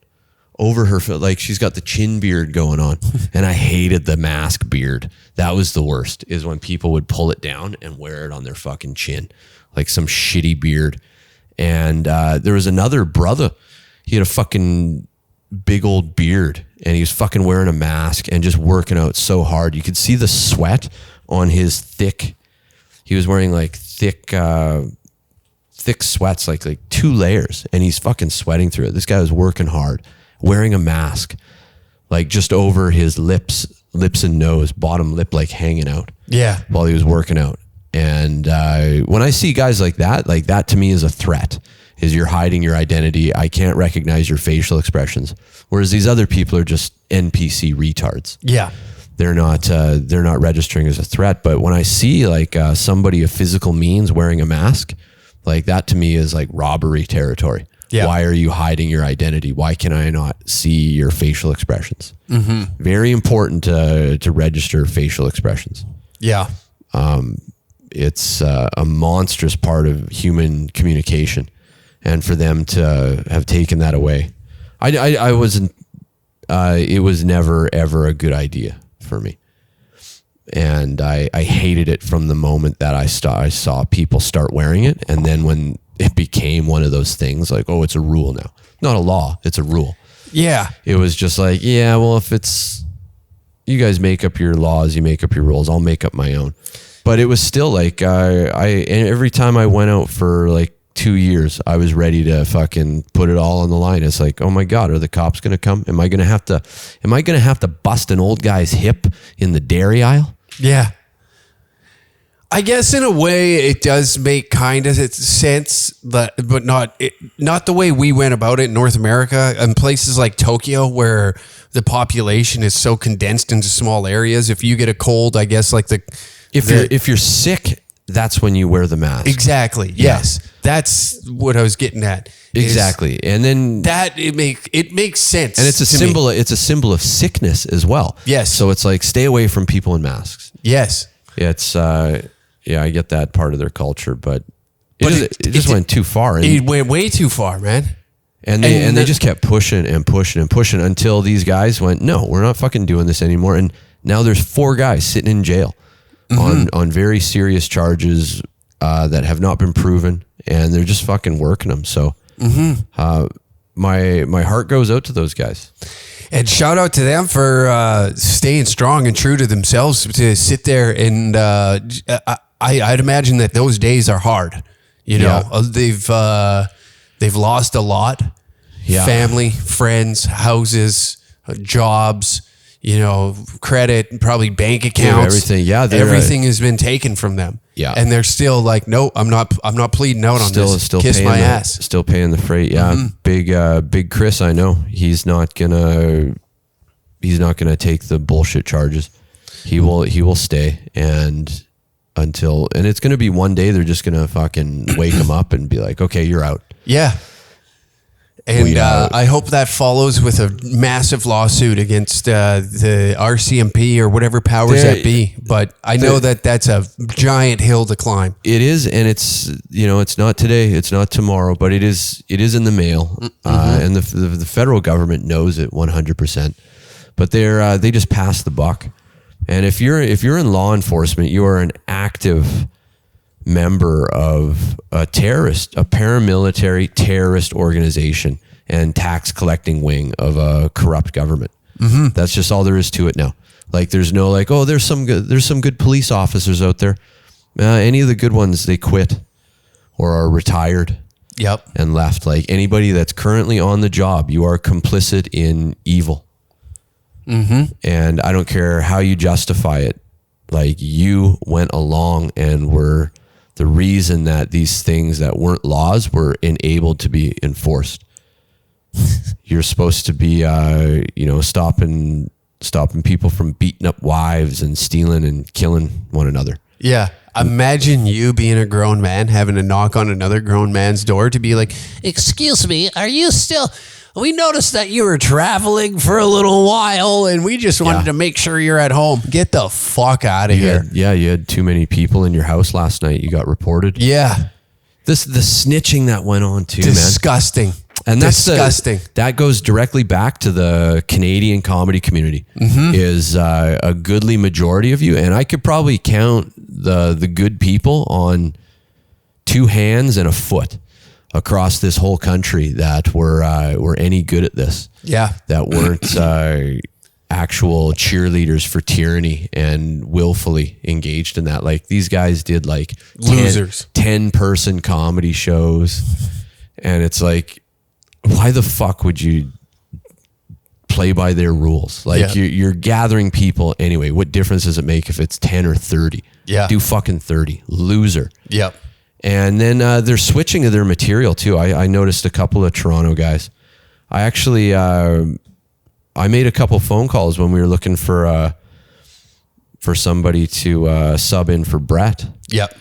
over her, like she's got the chin beard going on. And I hated the mask beard. That was the worst, is when people would pull it down and wear it on their fucking chin, like some shitty beard. And there was another brother. He had a fucking big old beard, and he was fucking wearing a mask and just working out so hard. You could see the sweat on his he was wearing like thick sweats, like 2 layers, and he's fucking sweating through it. This guy was working hard, wearing a mask, like just over his lips and nose, bottom lip like hanging out. Yeah, while he was working out. And when I see guys like that to me is a threat. Is you're hiding your identity. I can't recognize your facial expressions. Whereas these other people are just NPC retards. Yeah, they're not registering as a threat. But when I see like somebody of physical means wearing a mask, like that to me is like robbery territory. Yeah. Why are you hiding your identity? Why can I not see your facial expressions? Mm-hmm. Very important to register facial expressions. Yeah. It's a monstrous part of human communication. And for them to have taken that away, I wasn't, it was never, ever a good idea for me. And I hated it from the moment that I saw people start wearing it. And then when it became one of those things like, oh, it's a rule now. Not a law, it's a rule. Yeah. It was just like, yeah, well, if it's, you guys make up your laws, you make up your rules, I'll make up my own. But it was still like, every time I went out for like 2 years, I was ready to fucking put it all on the line. It's like, oh my God, are the cops going to come? Am I going to have to bust an old guy's hip in the dairy aisle? Yeah. I guess in a way it does make kind of sense, but not the way we went about it in North America and places like Tokyo where the population is so condensed into small areas. If you get a cold, I guess like if you're sick, that's when you wear the mask. Exactly. Yeah. Yes. That's what I was getting at. Exactly. And then that it makes sense. And it's a symbol of sickness as well. Yes. So it's like, stay away from people in masks. Yes. It's yeah, I get that part of their culture, but it just went too far. It went way too far, man. And they just kept pushing and pushing and pushing until these guys went, no, we're not fucking doing this anymore. And now there's 4 guys sitting in jail on very serious charges that have not been proven, and they're just fucking working them. So my heart goes out to those guys. And shout out to them for staying strong and true to themselves to sit there and I'd imagine that those days are hard. You know, they've lost a lot. Yeah. Family, friends, houses, jobs, you know, credit, probably bank accounts. Everything. Yeah. Everything has been taken from them. Yeah. And they're still like, no, I'm not pleading out on this. Still Kiss my ass. Still paying the freight. Yeah. Big Chris, I know. He's not gonna take the bullshit charges. He will stay and it's gonna be one day they're just gonna fucking wake him up and be like, okay, you're out. Yeah. And I hope that follows with a massive lawsuit against the RCMP or whatever powers that be. But I know that that's a giant hill to climb. It is, and it's, you know, it's not today, it's not tomorrow, but it is in the mail, and the federal government knows it 100%. But they just pass the buck, and if you're in law enforcement, you are an active member of a paramilitary terrorist organization and tax collecting wing of a corrupt government. That's just all there is to it now. Like there's no like, oh, there's some good police officers out there. Any of the good ones, they quit or are retired. Yep. And left. Like anybody that's currently on the job, you are complicit in evil. And I don't care how you justify it. Like you went along and were the reason that these things that weren't laws were enabled to be enforced. You're supposed to be, stopping people from beating up wives and stealing and killing one another. Yeah. Imagine you being a grown man, having to knock on another grown man's door to be like, excuse me, are you still... We noticed that you were traveling for a little while and we just wanted to make sure you're at home. Get the fuck out of here. You had too many people in your house last night. You got reported. Yeah. The snitching that went on too, Disgusting. Man. And that's disgusting. That goes directly back to the Canadian comedy community. Is a goodly majority of you. And I could probably count the good people on 2 hands and a foot across this whole country that were any good at this. Yeah. That weren't actual cheerleaders for tyranny and willfully engaged in that. Like these guys did like losers, 10-person comedy shows. And it's like, why the fuck would you play by their rules? Like you're gathering people anyway. What difference does it make if it's 10 or 30? Yeah. Do fucking 30. Loser. Yep. And then they're switching to their material too. I noticed a couple of Toronto guys. I actually I made a couple phone calls when we were looking for somebody to sub in for Brett. Yep.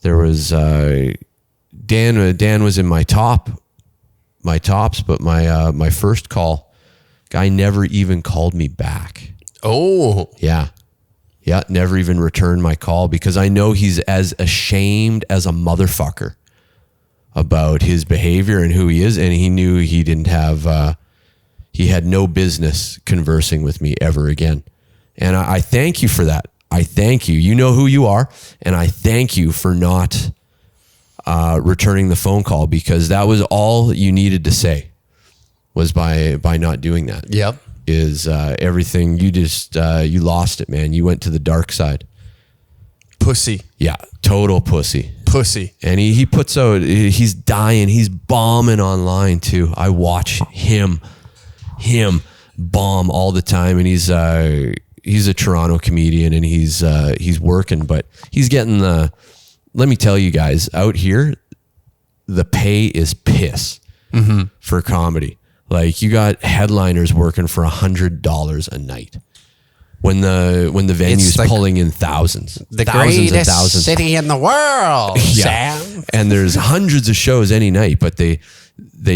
There was Dan was in my tops, but my first call, guy never even called me back. Oh. Yeah, never even returned my call because I know he's as ashamed as a motherfucker about his behavior and who he is. And he knew he didn't have, he had no business conversing with me ever again. And I thank you for that. I thank you. You know who you are. And I thank you for not returning the phone call because that was all you needed to say was by not doing that. Yep. Is everything you just you lost it, man. You went to the dark side. Pussy. Yeah, total pussy. And he puts out, he's dying, he's bombing online too. I watch him bomb all the time, and he's a Toronto comedian, and he's working, but he's getting let me tell you guys, out here the pay is piss for comedy. Like you got headliners working for $100 a night when the venue's pulling in thousands, the thousands greatest city in the world, Sam. And there's hundreds of shows any night, but they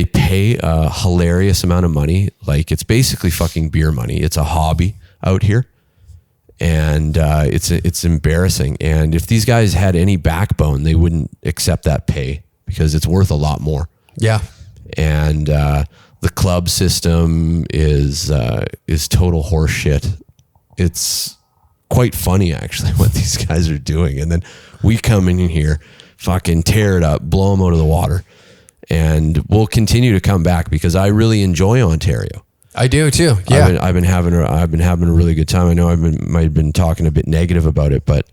pay a hilarious amount of money. Like it's basically fucking beer money. It's a hobby out here, and it's embarrassing. And if these guys had any backbone, they wouldn't accept that pay because it's worth a lot more. Yeah, and the club system is total horse shit. It's quite funny actually what these guys are doing. And then we come in here, fucking tear it up, blow them out of the water. And we'll continue to come back because I really enjoy Ontario. I do too. Yeah. I've been having a really good time. I know might have been talking a bit negative about it, but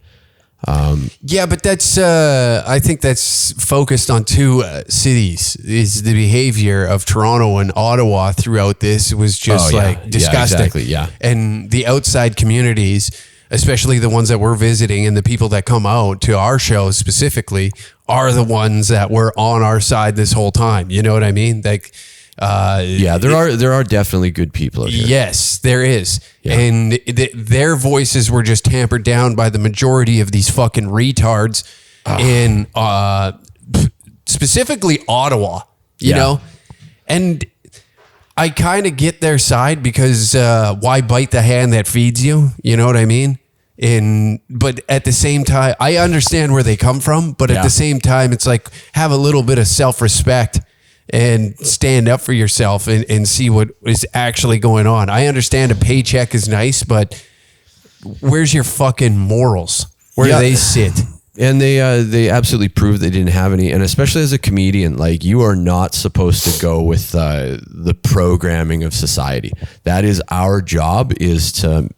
yeah, but that's I think that's focused on two cities. Is the behavior of Toronto and Ottawa throughout this was just disgusting. Yeah, exactly. Yeah, and the outside communities, especially the ones that we're visiting, and the people that come out to our shows specifically, are the ones that were on our side this whole time. You know what I mean? Like, there are definitely good people out here. Yes, there is. Yeah. And their voices were just tampered down by the majority of these fucking retards in specifically Ottawa, you know? And I kind of get their side because why bite the hand that feeds you? You know what I mean? But at the same time, I understand where they come from, but at the same time, it's like, have a little bit of self-respect and stand up for yourself and see what is actually going on. I understand a paycheck is nice, but where's your fucking morals? Where do they sit? And they absolutely proved they didn't have any. And especially as a comedian, like, you are not supposed to go with the programming of society. That is our job, is to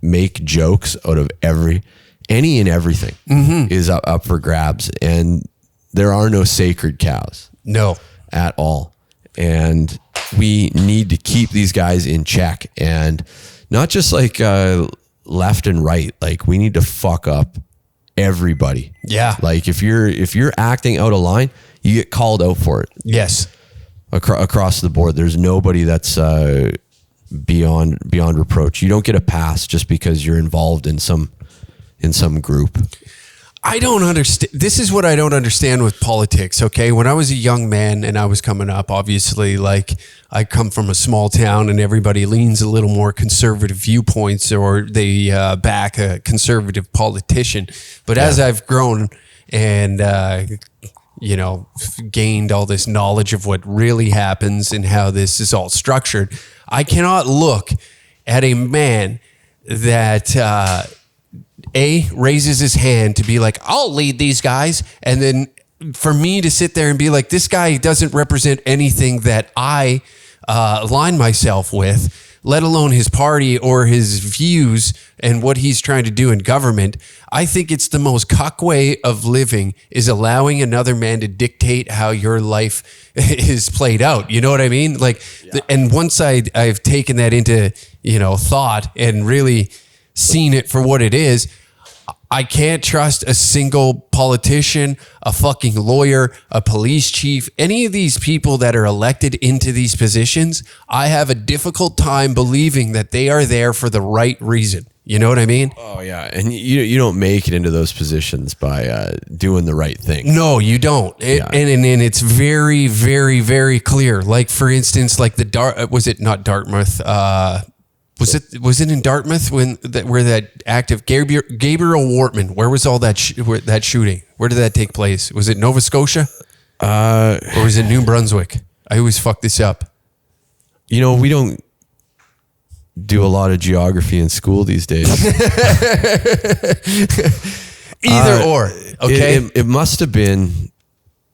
make jokes out of any and everything is up for grabs. And there are no sacred cows. No. At all. And we need to keep these guys in check, and not just like left and right. Like, we need to fuck up everybody. Yeah. Like, if you're acting out of line, you get called out for it. Yes. Across the board. There's nobody that's beyond reproach. You don't get a pass just because you're involved in some group. I don't understand. This is what I don't understand with politics. Okay. When I was a young man and I was coming up, obviously, like, I come from a small town and everybody leans a little more conservative viewpoints, or they back a conservative politician. But as I've grown and, gained all this knowledge of what really happens and how this is all structured, I cannot look at a man that, raises his hand to be like, I'll lead these guys. And then for me to sit there and be like, this guy doesn't represent anything that I align myself with, let alone his party or his views and what he's trying to do in government. I think it's the most cuck way of living, is allowing another man to dictate how your life is played out. You know what I mean? Like, and once I've taken that into, thought and really seen it for what it is, I can't trust a single politician, a fucking lawyer, a police chief, any of these people that are elected into these positions. I have a difficult time believing that they are there for the right reason. You know what I mean? Oh yeah, and you don't make it into those positions by doing the right thing. No, you don't. And it's very, very, very clear. Like, for instance, like was it not Dartmouth? Was it in Dartmouth where that active Gabriel Wortman? Where was all that that shooting? Where did that take place? Was it Nova Scotia? Or was it New Brunswick? I always fuck this up. We don't do a lot of geography in school these days. Either or. Okay. It must have been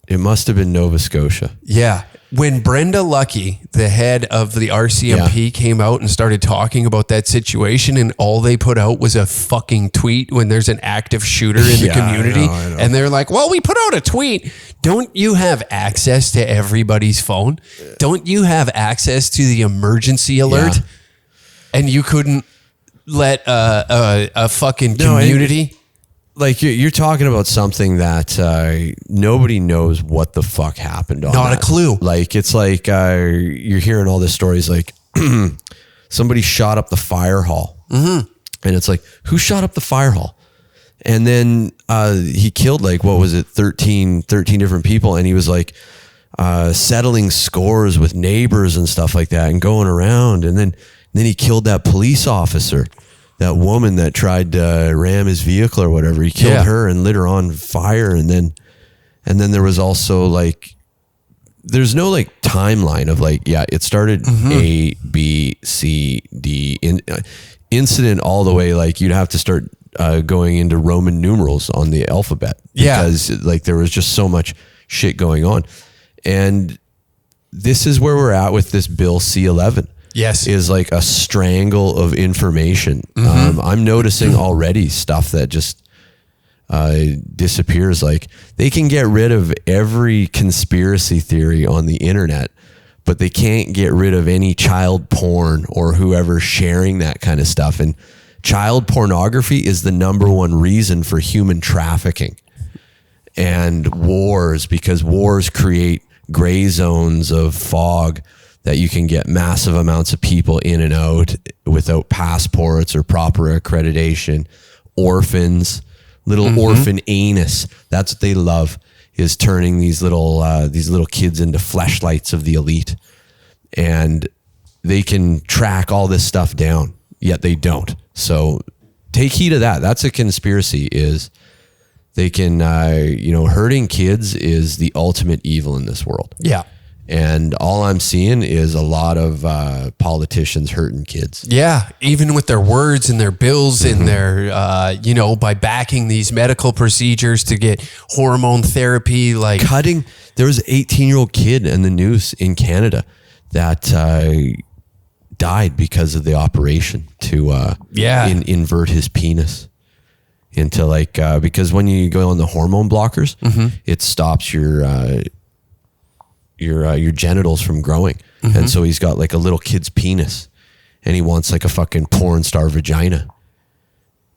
Nova Scotia. Yeah. When Brenda Lucky, the head of the RCMP, came out and started talking about that situation, and all they put out was a fucking tweet when there's an active shooter in the community. I know. And they're like, well, we put out a tweet. Don't you have access to everybody's phone? Don't you have access to the emergency alert? Yeah. And you couldn't let a fucking community... Like, you're talking about something that nobody knows what the fuck happened on. Not a clue. Like, it's like you're hearing all these stories like somebody shot up the fire hall. Mm-hmm. And it's like, who shot up the fire hall? And then he killed, like, what was it, 13 different people. And he was like settling scores with neighbors and stuff like that and going around. And then he killed that police officer. That woman that tried to ram his vehicle or whatever, he killed her and lit her on fire. And then there was also, like, there's no, like, timeline of, like, it started A, B, C, D, incident all the way. Like, you'd have to start going into Roman numerals on the alphabet because like, there was just so much shit going on. And this is where we're at with this Bill C-11. Yes. is like a strangle of information. I'm noticing already stuff that just disappears. Like they can get rid of every conspiracy theory on the internet, but they can't get rid of any child porn or whoever sharing that kind of stuff. And child pornography is the number one reason for human trafficking and wars, because wars create gray zones of fog that you can get massive amounts of people in and out without passports or proper accreditation. Orphans, little orphan anus. That's what they love, is turning these little kids into fleshlights of the elite. And they can track all this stuff down, yet they don't. So take heed of that. That's a conspiracy, is they can, hurting kids is the ultimate evil in this world. Yeah. And all I'm seeing is a lot of politicians hurting kids. Yeah, even with their words and their bills and their, by backing these medical procedures to get hormone therapy, like There was an 18-year-old kid in the news in Canada that died because of the operation to invert his penis into because when you go on the hormone blockers, it stops your genitals from growing. And so he's got like a little kid's penis, and he wants like a fucking porn star vagina.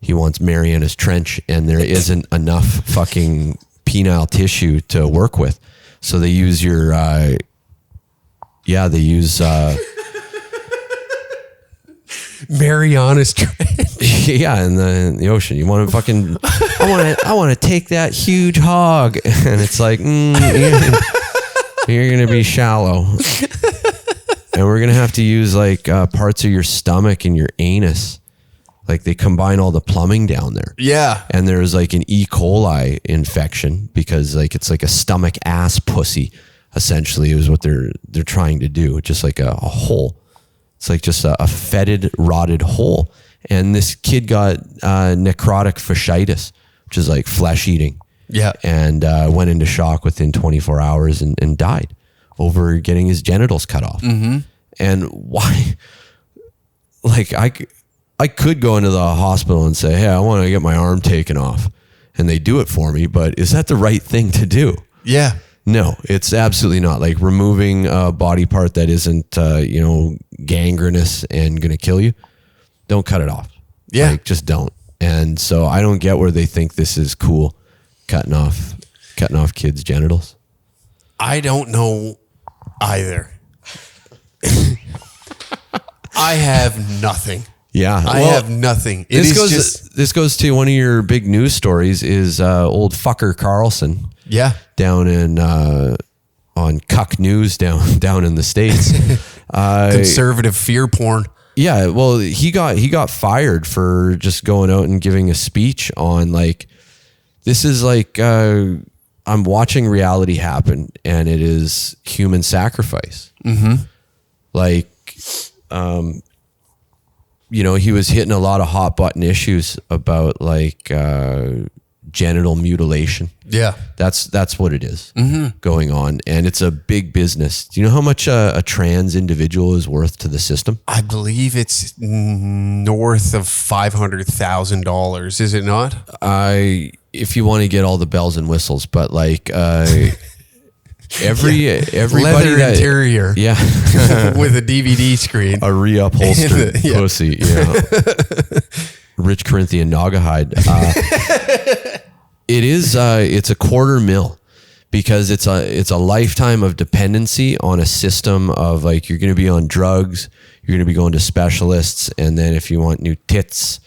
He wants Mariana's Trench, and there isn't enough fucking penile tissue to work with. So they use Mariana's Trench. Yeah, in the ocean. You want to fucking, I want to take that huge hog. And it's like, you're going to be shallow. And we're going to have to use like parts of your stomach and your anus. Like they combine all the plumbing down there. Yeah. And there's like an E. coli infection because like it's like a stomach ass pussy, essentially, is what they're trying to do. Just like a hole. It's like just a fetid, rotted hole. And this kid got necrotic fasciitis, which is like flesh eating. Yeah. And went into shock within 24 hours and died over getting his genitals cut off. And why? Like I could go into the hospital and say, hey, I want to get my arm taken off. And they do it for me. But is that the right thing to do? Yeah. No, it's absolutely not. Like removing a body part that isn't, gangrenous and going to kill you. Don't cut it off. Yeah. Like, just don't. And so I don't get where they think this is cool, cutting off kids' genitals. I don't know either. I have nothing. Yeah. I have nothing. This goes to one of your big news stories is old fucker Carlson. Yeah. Down in on Cuck News down in the States. Conservative fear porn. Yeah, well, he got fired for just going out and giving a speech on like, this is like I'm watching reality happen, and it is human sacrifice. Like, he was hitting a lot of hot button issues about like genital mutilation. Yeah. That's what it is going on. And it's a big business. Do you know how much a trans individual is worth to the system? I believe it's north of $500,000. Is it not? If you want to get all the bells and whistles, but like, everybody leather interior. Yeah. With a DVD screen. A reupholstered pussy. Rich Corinthian Naugahyde. It's a $250,000 because it's a lifetime of dependency on a system of like, you're going to be on drugs, you're going to be going to specialists. And then if you want new tits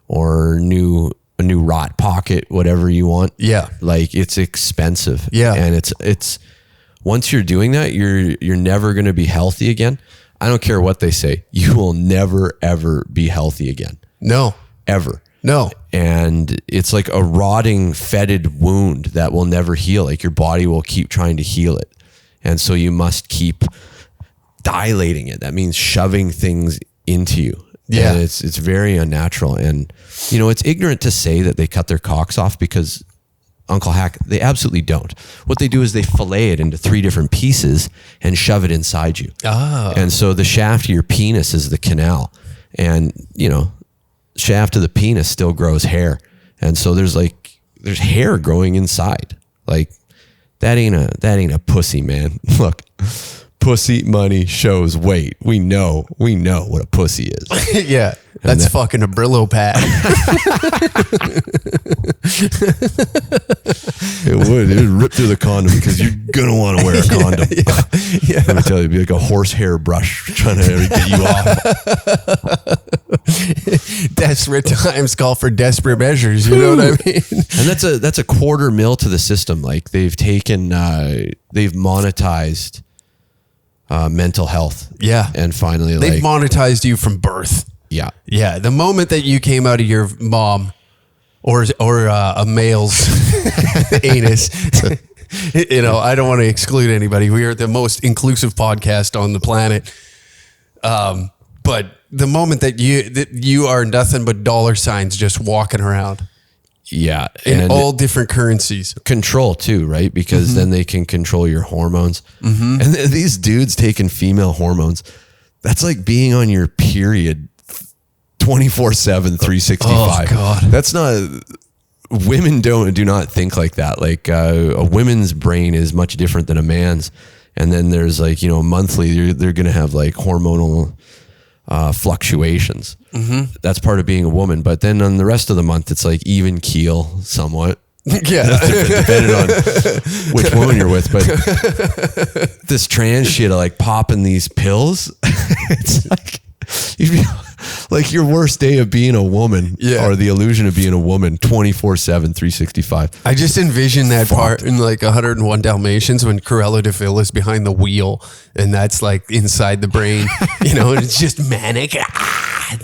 or a new rot pocket, whatever you want. Yeah. Like it's expensive. Yeah. And it's once you're doing that, you're never going to be healthy again. I don't care what they say. You will never, ever be healthy again. No. Ever. No. And it's like a rotting, fetid wound that will never heal. Like your body will keep trying to heal it. And so you must keep dilating it. That means shoving things into you. Yeah. And it's very unnatural. And, it's ignorant to say that they cut their cocks off because Uncle Hack, they absolutely don't. What they do is they fillet it into 3 different pieces and shove it inside you. Oh. And so the shaft of your penis is the canal. And, you know, shaft of the penis still grows hair. And so there's hair growing inside. Like, that ain't a pussy, man. Look, pussy money shows weight. We know what a pussy is. Yeah. That's fucking a Brillo pad. It would rip through the condom because you're going to want to wear a condom. Yeah. Let me tell you, it'd be like a horsehair brush trying to get you off. Desperate times call for desperate measures. You know what I mean? And that's a $250,000 to the system. Like, they've monetized mental health. Yeah. And finally, they've monetized you from birth. Yeah. Yeah. The moment that you came out of your mom or a male's anus, you know, I don't want to exclude anybody. We are the most inclusive podcast on the planet. But the moment that you are nothing but dollar signs just walking around. Yeah. In all different currencies. Control too, right? Because then they can control your hormones. And these dudes taking female hormones, that's like being on your period 24/7, 365. Oh, God. That's not, women do not think like that. Like, a woman's brain is much different than a man's. And then there's like, you know, monthly, they're going to have like hormonal fluctuations. That's part of being a woman. But then on the rest of the month, it's like even keel somewhat. Yeah. Depending on which woman you're with. But this trans shit of like popping these pills, it's like, like your worst day of being a woman, or the illusion of being a woman 24/7, 365. I just envision that part in like 101 Dalmatians when Cruella de Vil is behind the wheel and that's like inside the brain, you know, and it's just manic.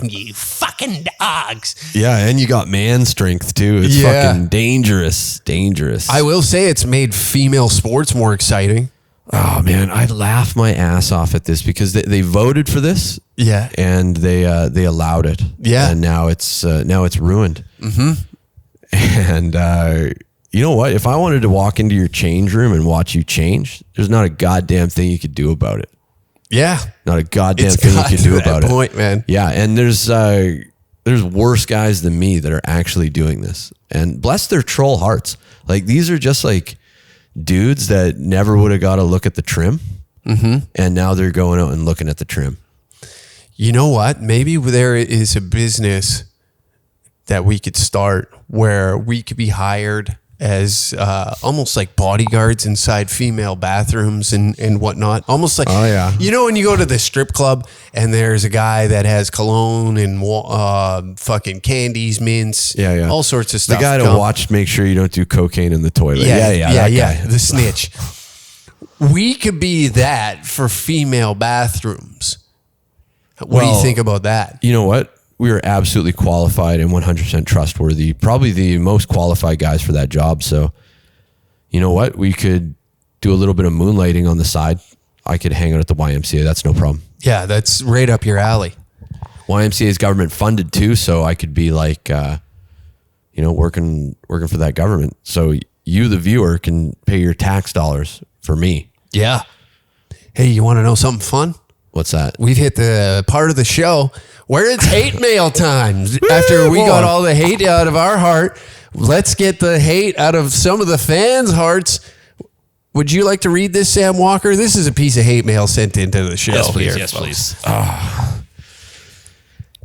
You fucking dogs. Yeah. And you got man strength too. It's fucking dangerous. I will say it's made female sports more exciting. Oh man, I'd laugh my ass off at this because they voted for this. Yeah. And they allowed it. Yeah. And now it's ruined. And you know what? If I wanted to walk into your change room and watch you change, there's not a goddamn thing you could do about it. Yeah. Not a goddamn thing you can do about it. Point, man. Yeah. And there's worse guys than me that are actually doing this. And bless their troll hearts. Like, these are just like dudes that never would have got a look at the trim. And now they're going out and looking at the trim. You know what? Maybe there is a business that we could start where we could be hired as almost like bodyguards inside female bathrooms and whatnot. Almost like, you know, when you go to the strip club and there's a guy that has cologne and fucking candies, mints, all sorts of stuff. The guy to watch, make sure you don't do cocaine in the toilet. Yeah. The snitch. We could be that for female bathrooms. What do you think about that? You know what? We are absolutely qualified and 100% trustworthy. Probably the most qualified guys for that job. So, you know what? We could do a little bit of moonlighting on the side. I could hang out at the YMCA. That's no problem. Yeah, that's right up your alley. YMCA is government funded too. So I could be like, you know, working for that government. So you, the viewer, can pay your tax dollars for me. Yeah. Hey, you want to know something fun? What's that? We've hit the part of the show where it's hate mail time. After we got all the hate out of our heart, let's get the hate out of some of the fans' hearts. Would you like to read this, Sam Walker? This is a piece of hate mail sent into the show. Yes, please. Here, Please.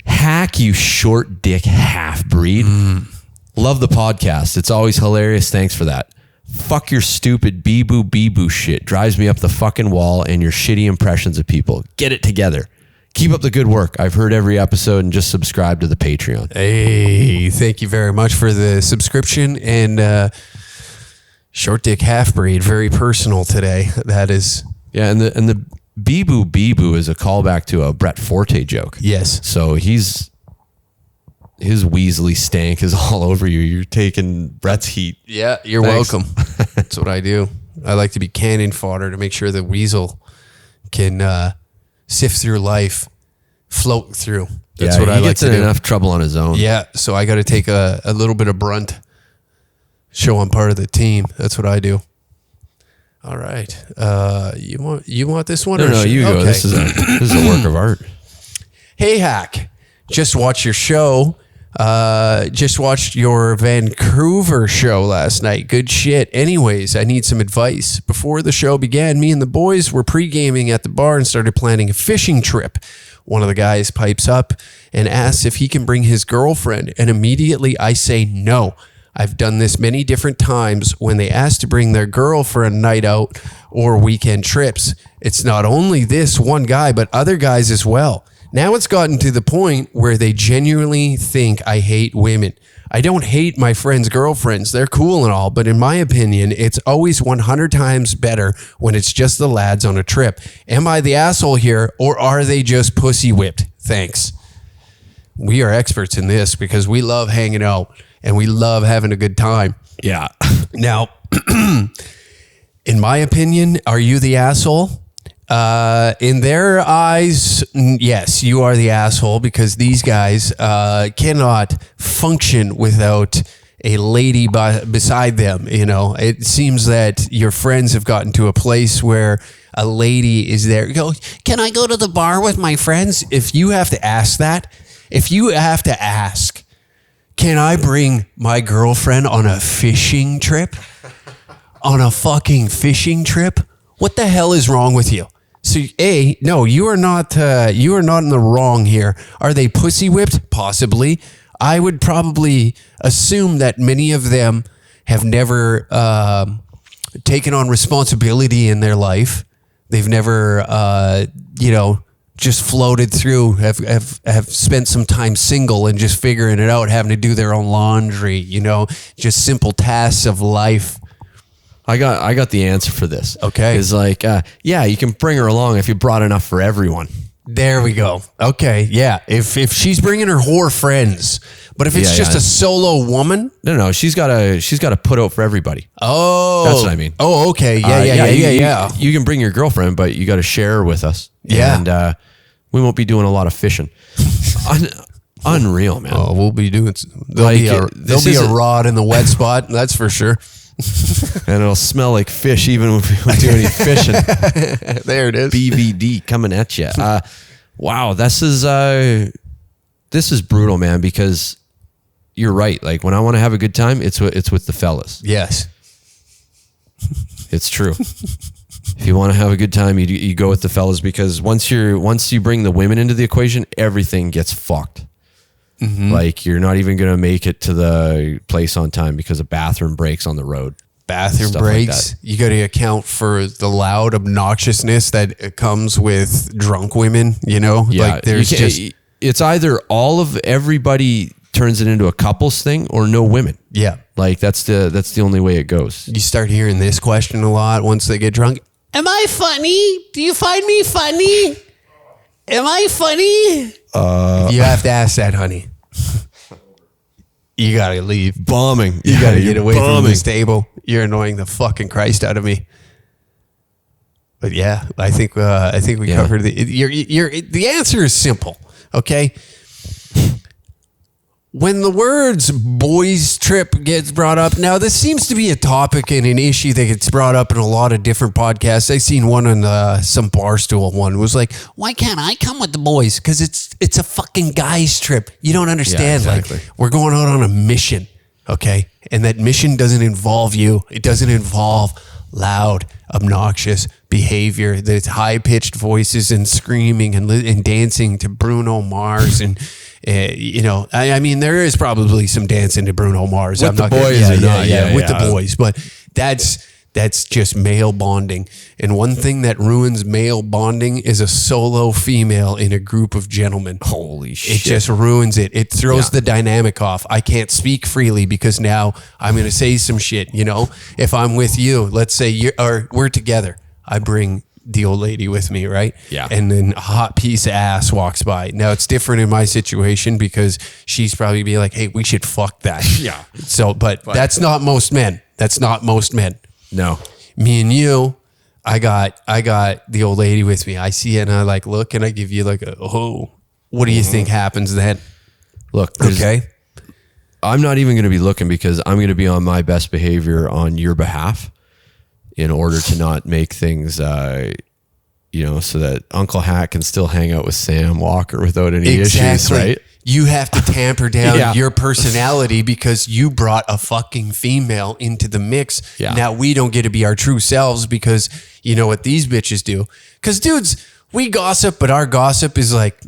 Hack, you short dick half-breed. Love the podcast. It's always hilarious. Thanks for that. Fuck your stupid bee-boo shit. Drives me up the fucking wall and your shitty impressions of people. Get it together. Keep up the good work. I've heard every episode and just subscribe to the Patreon. Hey, thank you very much for the subscription. And short dick half-breed, very personal today. That is... Yeah, and the bee-boo is a callback to a Brett Forte joke. Yes. So his Weasley stank is all over you. You're taking Brett's heat. Yeah, you're welcome. That's what I do. I like to be cannon fodder to make sure the weasel can sift through life, float through. That's what I like to do. He gets in enough trouble on his own. Yeah, so I got to take a little bit of brunt. Show I'm part of the team. That's what I do. All right. You want this one? No, you go. This is a work of art. Hey, Hack. Just watched your show. Just watched your Vancouver show last night. Good shit. Anyways, I need some advice. Before the show began, me and the boys were pre-gaming at the bar and started planning a fishing trip. One of the guys pipes up and asks if he can bring his girlfriend, and immediately I say no. I've done this many different times when they ask to bring their girl for a night out or weekend trips. It's not only this one guy, but other guys as well. Now it's gotten to the point where they genuinely think I hate women. I don't hate my friends' girlfriends. They're cool and all, but in my opinion, it's always 100 times better when it's just the lads on a trip. Am I the asshole here, or are they just pussy whipped? Thanks. We are experts in this because we love hanging out and we love having a good time. Yeah. Now, in my opinion, are you the asshole? In their eyes, yes, you are the asshole, because these guys cannot function without a lady beside them. You know, it seems that your friends have gotten to a place where a lady is there. You go, can I go to the bar with my friends? If you have to ask that, if you have to ask, can I bring my girlfriend on a fishing trip? On a fucking fishing trip? What the hell is wrong with you? So, no, you are not in the wrong here. Are they pussy whipped? Possibly. I would probably assume that many of them have never taken on responsibility in their life. They've never, just floated through, have spent some time single and just figuring it out, having to do their own laundry, just simple tasks of life. I got the answer for this. Okay. It's like, you can bring her along if you brought enough for everyone. There we go. Okay. Yeah. If she's bringing her whore friends, but if it's just a solo woman. No, she's got to put out for everybody. Oh, that's what I mean. Oh, okay. Yeah. You can bring your girlfriend, but you got to share her with us. Yeah. And, we won't be doing a lot of fishing. Unreal, man. Oh, we'll be doing. There'll be a rod in the wet spot. That's for sure. And it'll smell like fish even if we don't do any fishing. There it is. BVD coming at you. Wow, this is brutal, man. Because you're right. Like, when I want to have a good time, it's with the fellas. Yes, it's true. If you want to have a good time, you go with the fellas, because once you bring the women into the equation, everything gets fucked. Mm-hmm. Like, you're not even going to make it to the place on time because of bathroom breaks on the road. Bathroom breaks. Like, you got to account for the loud obnoxiousness that comes with drunk women. Yeah, like it's either all of everybody turns it into a couples thing or no women. Yeah, like that's the only way it goes. You start hearing this question a lot once they get drunk. Am I funny? Do you find me funny? Am I funny? You have to ask that, honey. You gotta leave. Bombing. You gotta get away from this table. You're annoying the fucking Christ out of me. But yeah, I think we covered the answer is simple. Okay. When the words boys trip gets brought up, now this seems to be a topic and an issue that gets brought up in a lot of different podcasts. I seen one on some Barstool one. It was like, why can't I come with the boys? Because it's a fucking guys trip. You don't understand. Yeah, exactly. Like, we're going out on a mission, okay? And that mission doesn't involve you. It doesn't involve loud, obnoxious behavior. That's high-pitched voices and screaming and dancing to Bruno Mars and... I mean, there is probably some dancing to Bruno Mars. With the boys, with the boys, but that's just male bonding. And one thing that ruins male bonding is a solo female in a group of gentlemen. Holy shit! It just ruins it. It throws the dynamic off. I can't speak freely because now I'm going to say some shit. If I'm with you, let's say we're together, I bring the old lady with me, right? Yeah. And then a hot piece of ass walks by. Now it's different in my situation because she's probably be like, hey, we should fuck that. Yeah. So, but that's not most men. That's not most men. No. Me and you, I got the old lady with me. I see it and I like look and I give you like what do you think happens then? Look, okay. I'm not even going to be looking because I'm going to be on my best behavior on your behalf in order to not make things, so that Uncle Hack can still hang out with Sam Walker without any issues, right? You have to tamper down your personality because you brought a fucking female into the mix. Yeah. Now we don't get to be our true selves because you know what these bitches do. Because dudes, we gossip, but our gossip is like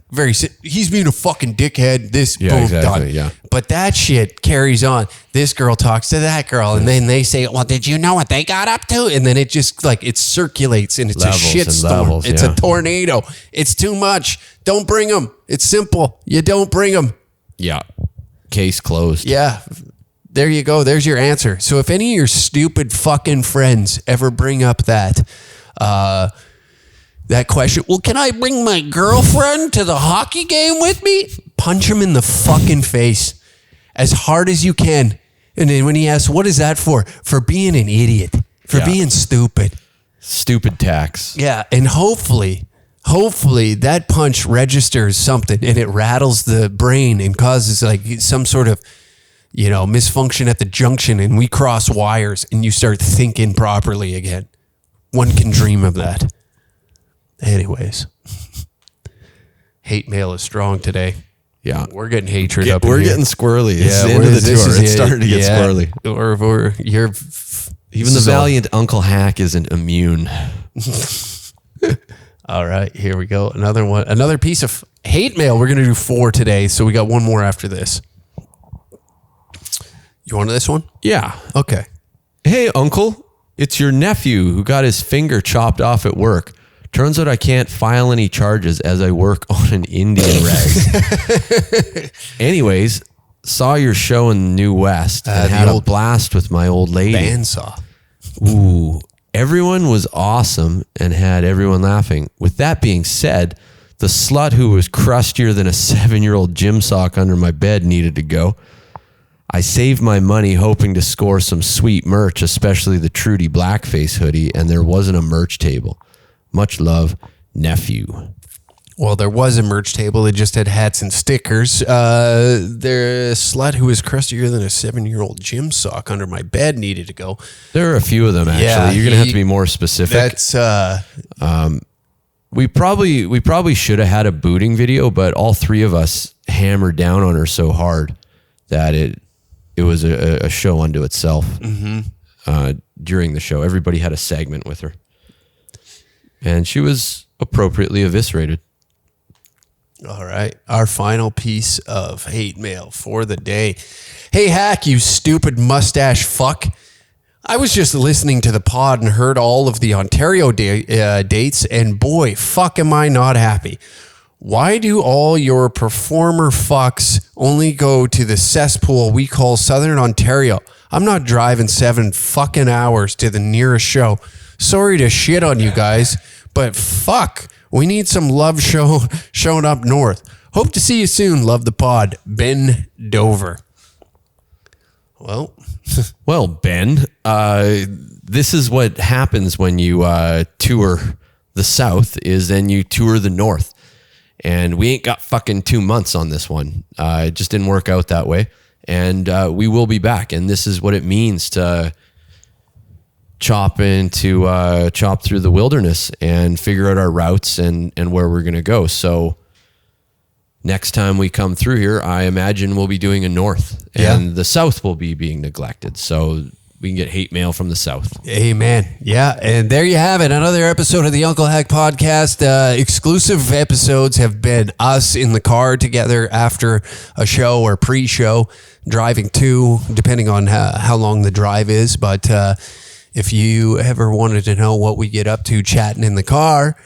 he's being a fucking dickhead. This, boom, exactly, done. yeah. But that shit carries on. This girl talks to that girl, and then they say, well, did you know what they got up to? And then it just it circulates, and it's levels a shitstorm. It's a tornado. It's too much. Don't bring them. It's simple. You don't bring them. Yeah. Case closed. Yeah. There you go. There's your answer. So if any of your stupid fucking friends ever bring up that question, well, can I bring my girlfriend to the hockey game with me? Punch him in the fucking face as hard as you can. And then when he asks, what is that for? For being an idiot. For being stupid. Stupid tax. Yeah. And hopefully that punch registers something and it rattles the brain and causes some sort of, misfunction at the junction, and we cross wires and you start thinking properly again. One can dream of that. Anyways, hate mail is strong today. Yeah. We're getting hatred up. We're in here. getting squirrely. It's the end of the tour. It's starting to get squirrely. Or you're even the valiant Uncle Hack isn't immune. All right, here we go. Another one. Another piece of hate mail. We're going to do 4 today, so we got one more after this. You want this one? Yeah. Okay. Hey, Uncle. It's your nephew who got his finger chopped off at work. Turns out I can't file any charges as I work on an Indian rag. Anyways, saw your show in New West and had a blast with my old lady. Bandsaw. Ooh. Everyone was awesome and had everyone laughing. With that being said, the slut who was crustier than a 7-year-old gym sock under my bed needed to go. I saved my money hoping to score some sweet merch, especially the Trudy Blackface hoodie, and there wasn't a merch table. Much love, nephew. Well, there was a merch table. It just had hats and stickers. The slut who was crustier than a 7-year-old gym sock under my bed needed to go. There are a few of them, actually. Yeah, you're going to have to be more specific. That's we probably should have had a booting video, but all 3 of us hammered down on her so hard that it was a show unto itself. During the show, everybody had a segment with her, and she was appropriately eviscerated. All right. Our final piece of hate mail for the day. Hey, Hack, you stupid mustache fuck. I was just listening to the pod and heard all of the Ontario dates, and boy, fuck am I not happy. Why do all your performer fucks only go to the cesspool we call Southern Ontario? I'm not driving 7 fucking hours to the nearest show. Sorry to shit on you guys, but fuck. We need some love shown up north. Hope to see you soon. Love the pod. Ben Dover. Well, Ben, this is what happens when you tour the South is then you tour the North. And we ain't got fucking 2 months on this one. It just didn't work out that way. And we will be back. And this is what it means to chop through the wilderness and figure out our routes and where we're going to go. So next time we come through here, I imagine we'll be doing a north and the South will be being neglected. So we can get hate mail from the South. Amen. Yeah. And there you have it. Another episode of the Uncle Hack podcast. Exclusive episodes have been us in the car together after a show or pre-show, driving to, depending on how long the drive is. But if you ever wanted to know what we get up to chatting in the car,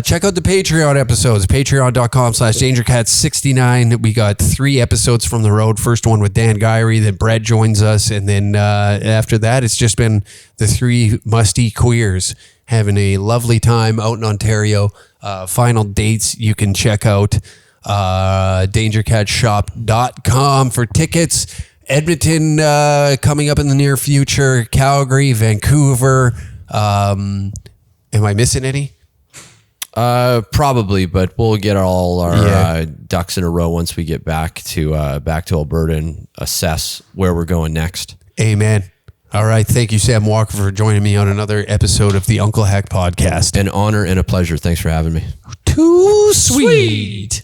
check out the Patreon episodes, patreon.com/dangercat69. We got 3 episodes from the road. First one with Dan Gyrie, then Brett joins us. And then after that, it's just been the 3 musty queers having a lovely time out in Ontario. Final dates you can check out dangercatshop.com for tickets. Edmonton coming up in the near future, Calgary, Vancouver. Am I missing any? Probably, but we'll get all our ducks in a row once we get back to Alberta and assess where we're going next. Amen. All right. Thank you, Sam Walker, for joining me on another episode of the Uncle Hack Podcast. An honor and a pleasure. Thanks for having me. Too sweet.